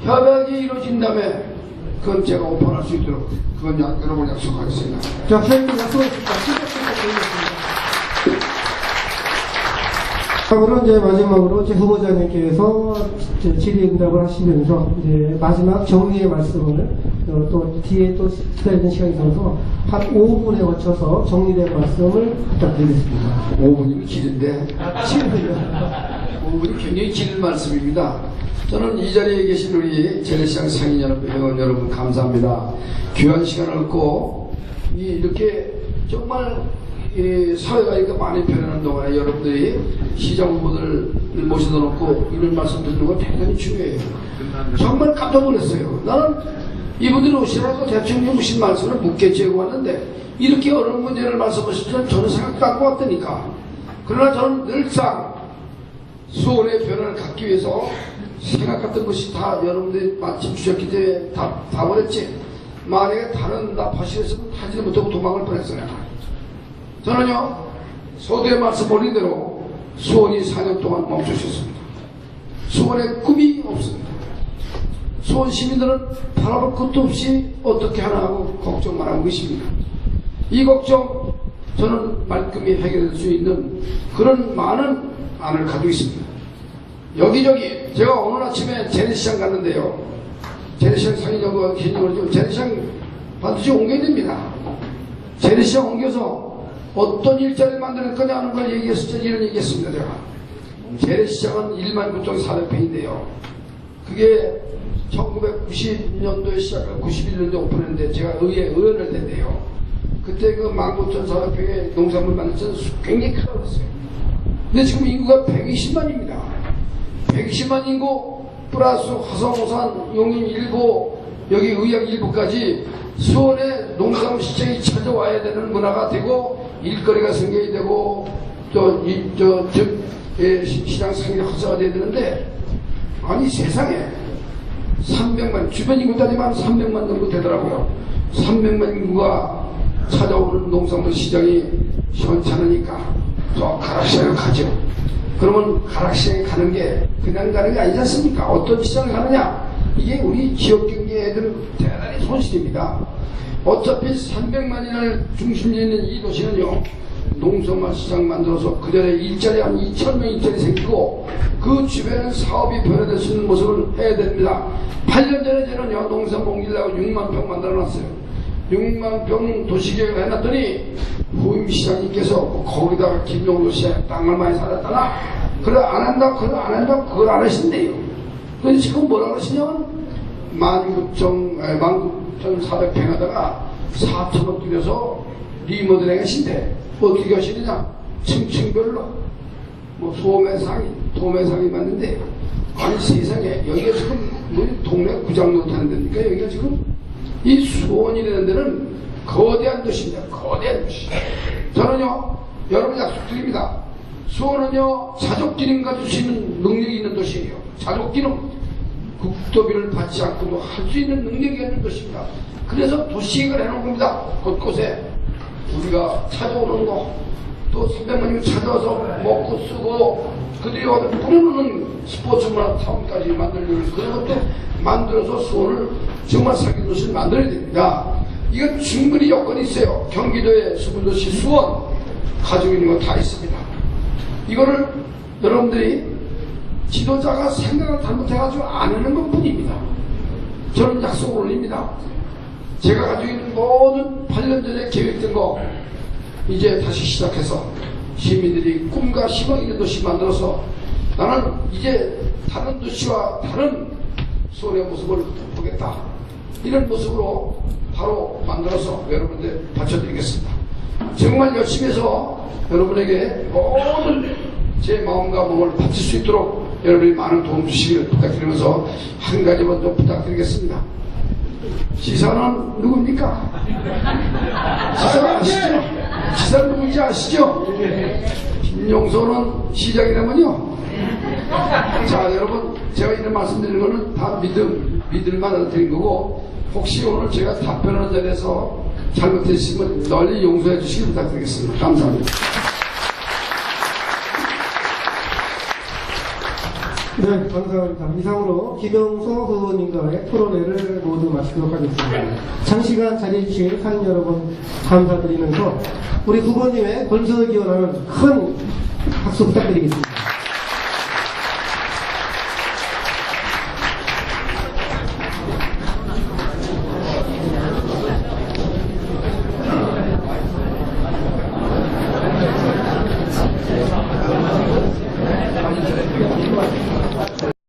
협약이 이루어진 다음에 그건 제가 오픈할 수 있도록 그건 여러분 약속하겠습니다. 자, 회장님 약속했습니다. 부탁드리겠습니다. 다음으로 이제 마지막으로 제 후보자님께서 질의응답을 하시면서 이제 마지막 정리의 말씀을 또 뒤에 또 기다리는 시간이 있어서 한 5분에 거쳐서 정리된 말씀을 부탁드리겠습니다. 5분이면 길은데 5분이 굉장히 긴 말씀입니다. 저는 이 자리에 계신 우리 재래시장 상인 여러분, 회원 여러분 감사합니다. 귀한 시간을 얻고 이렇게 정말 사회가 이렇게 많이 변하는 동안에 여러분들이 시장 후보들을 모셔다 놓고 이런 말씀 듣는 건 대단히 중요해요. 정말 깜짝 놀랐어요. 나는 이분들이 오시라고 대통령이 무슨 말씀을 묻겠지 하고 왔는데 이렇게 어려운 문제를 말씀하실 때는 저는 생각도 안 왔다니까. 그러나 저는 늘상 수원의 변화를 갖기 위해서 생각했던 것이 다 여러분들이 마침 주셨기 때문에 다 버렸지. 만약에 다른 납하시겠으면 하지도 못하고 도망을 뻔했어요. 저는요, 서두에 말씀 올린 대로 수원이 4년 동안 멈추셨습니다. 수원에 꿈이 없습니다. 수원 시민들은 바라볼 것도 없이 어떻게 하나 하고 걱정만 하고 계십니다. 이 걱정 저는 말끔히 해결될 수 있는 그런 많은 안을 가지고 있습니다. 여기저기 제가 오늘 아침에 재래시장 갔는데요. 재래시장 상인하고 개념을 재래시장 반드시 옮겨야 됩니다. 재래시장 옮겨서 어떤 일자리를 만들 거냐 하는 걸 얘기했을 때 이런 얘기했습니다. 제가 재래시장은 19,400평인데요. 그게 1990년도에 시작하고 91년도에 오픈했는데 제가 의원을 됐는데요. 그때 그 19,400평의 농산물 만들 때는 굉장히 크다고 했어요. 근데 지금 인구가 120만입니다. 120만 인구 플러스 화성, 오산, 용인 일부, 여기 의학 일부까지 수원에 농산물 시장이 찾아와야 되는 문화가 되고 일거리가 생겨야 되고 시장 상이 활성화돼야 되는데, 아니 세상에 300만, 주변 인구 따지면 300만 정도 되더라고요. 300만 인구가 찾아오는 농산물 시장이 현찮으니까 저 가락시장을 가죠. 그러면 가락시장에 가는 게 그냥 가는 게 아니지 않습니까? 어떤 시장을 가느냐? 이게 우리 지역 경제 애들 대단히 손실입니다. 어차피 300만인을 중심에 있는 이 도시는요, 농산물 시장 만들어서 그 전에 일자리 한 2,000명 일자리 생기고 그 주변에 사업이 변화될 수 있는 모습을 해야 됩니다. 8년 전에 저는요, 농산 봉지라고 6만 평 만들어놨어요. 6만 평 도시계획을 해놨더니 후임시장님께서 거기다가 김용도 씨의 땅을 많이 사놨다나? 그래 안 한다, 그래 안 한다, 그걸 안 하신대요. 그래서 지금 뭐라고 하시냐면 19,400평 하다가 4,000원 들여서 리모델링 하신대. 어떻게 하시느냐? 층층별로 뭐 소매상이, 도매상이 맞는데, 아니 세상에 여기가 지금 뭐 동네 구장도 타는 데니까 여기가 지금 이 수원이라는 데는 거대한 도시입니다. 거대한 도시. 저는요, 여러분 약속드립니다. 수원은요, 자족기능 가질 수 있는 능력이 있는 도시예요. 자족기능. 국도비를 받지 않고도 할 수 있는 능력이 있는 도시입니다. 그래서 도시계획을 해놓은 겁니다. 곳곳에. 우리가 찾아오는 거, 또 300만이 찾아와서 먹고 쓰고, 그들이 와서 뿌려놓는 스포츠문화 타운까지 만들려고 그런 것도 만들어서 수원을 정말 사기 도시를 만들어야 됩니다. 이건 충분히 여건이 있어요. 경기도의 수분도시 수원 가지고 있는 거 다 있습니다. 이거를 여러분들이 지도자가 생각을 잘못해가지고 안 하는 것 뿐입니다. 저는 약속을 올립니다. 제가 가지고 있는 모든 8년 전에 계획된 거 이제 다시 시작해서 시민들이 꿈과 희망 있는 도시 만들어서 나는 이제 다른 도시와 다른 수원의 모습을 보겠다. 이런 모습으로 바로 만들어서 여러분들 바쳐드리겠습니다. 정말 열심히 해서 여러분에게 모든 제 마음과 몸을 바칠 수 있도록 여러분이 많은 도움 주시기를 부탁드리면서 한 가지 먼저 부탁드리겠습니다. 지사는 누굽니까? 지사 아시죠? 지사 누군지 아시죠? 김용서는 시장이라면요. 자, 여러분, 제가 이런 말씀드리는 거는 다 믿을만 드린 거고, 혹시 오늘 제가 답변하는 자리에서 잘못했으면 널리 용서해 주시기 부탁드리겠습니다. 감사합니다. 네, 감사합니다. 이상으로 김영서 후보님과의 토론회를 모두 마치도록 하겠습니다. 장시간 자리해 주신 상인 여러분 감사드리면서 우리 후보님의 건설 기원하는 큰 박수 부탁드리겠습니다.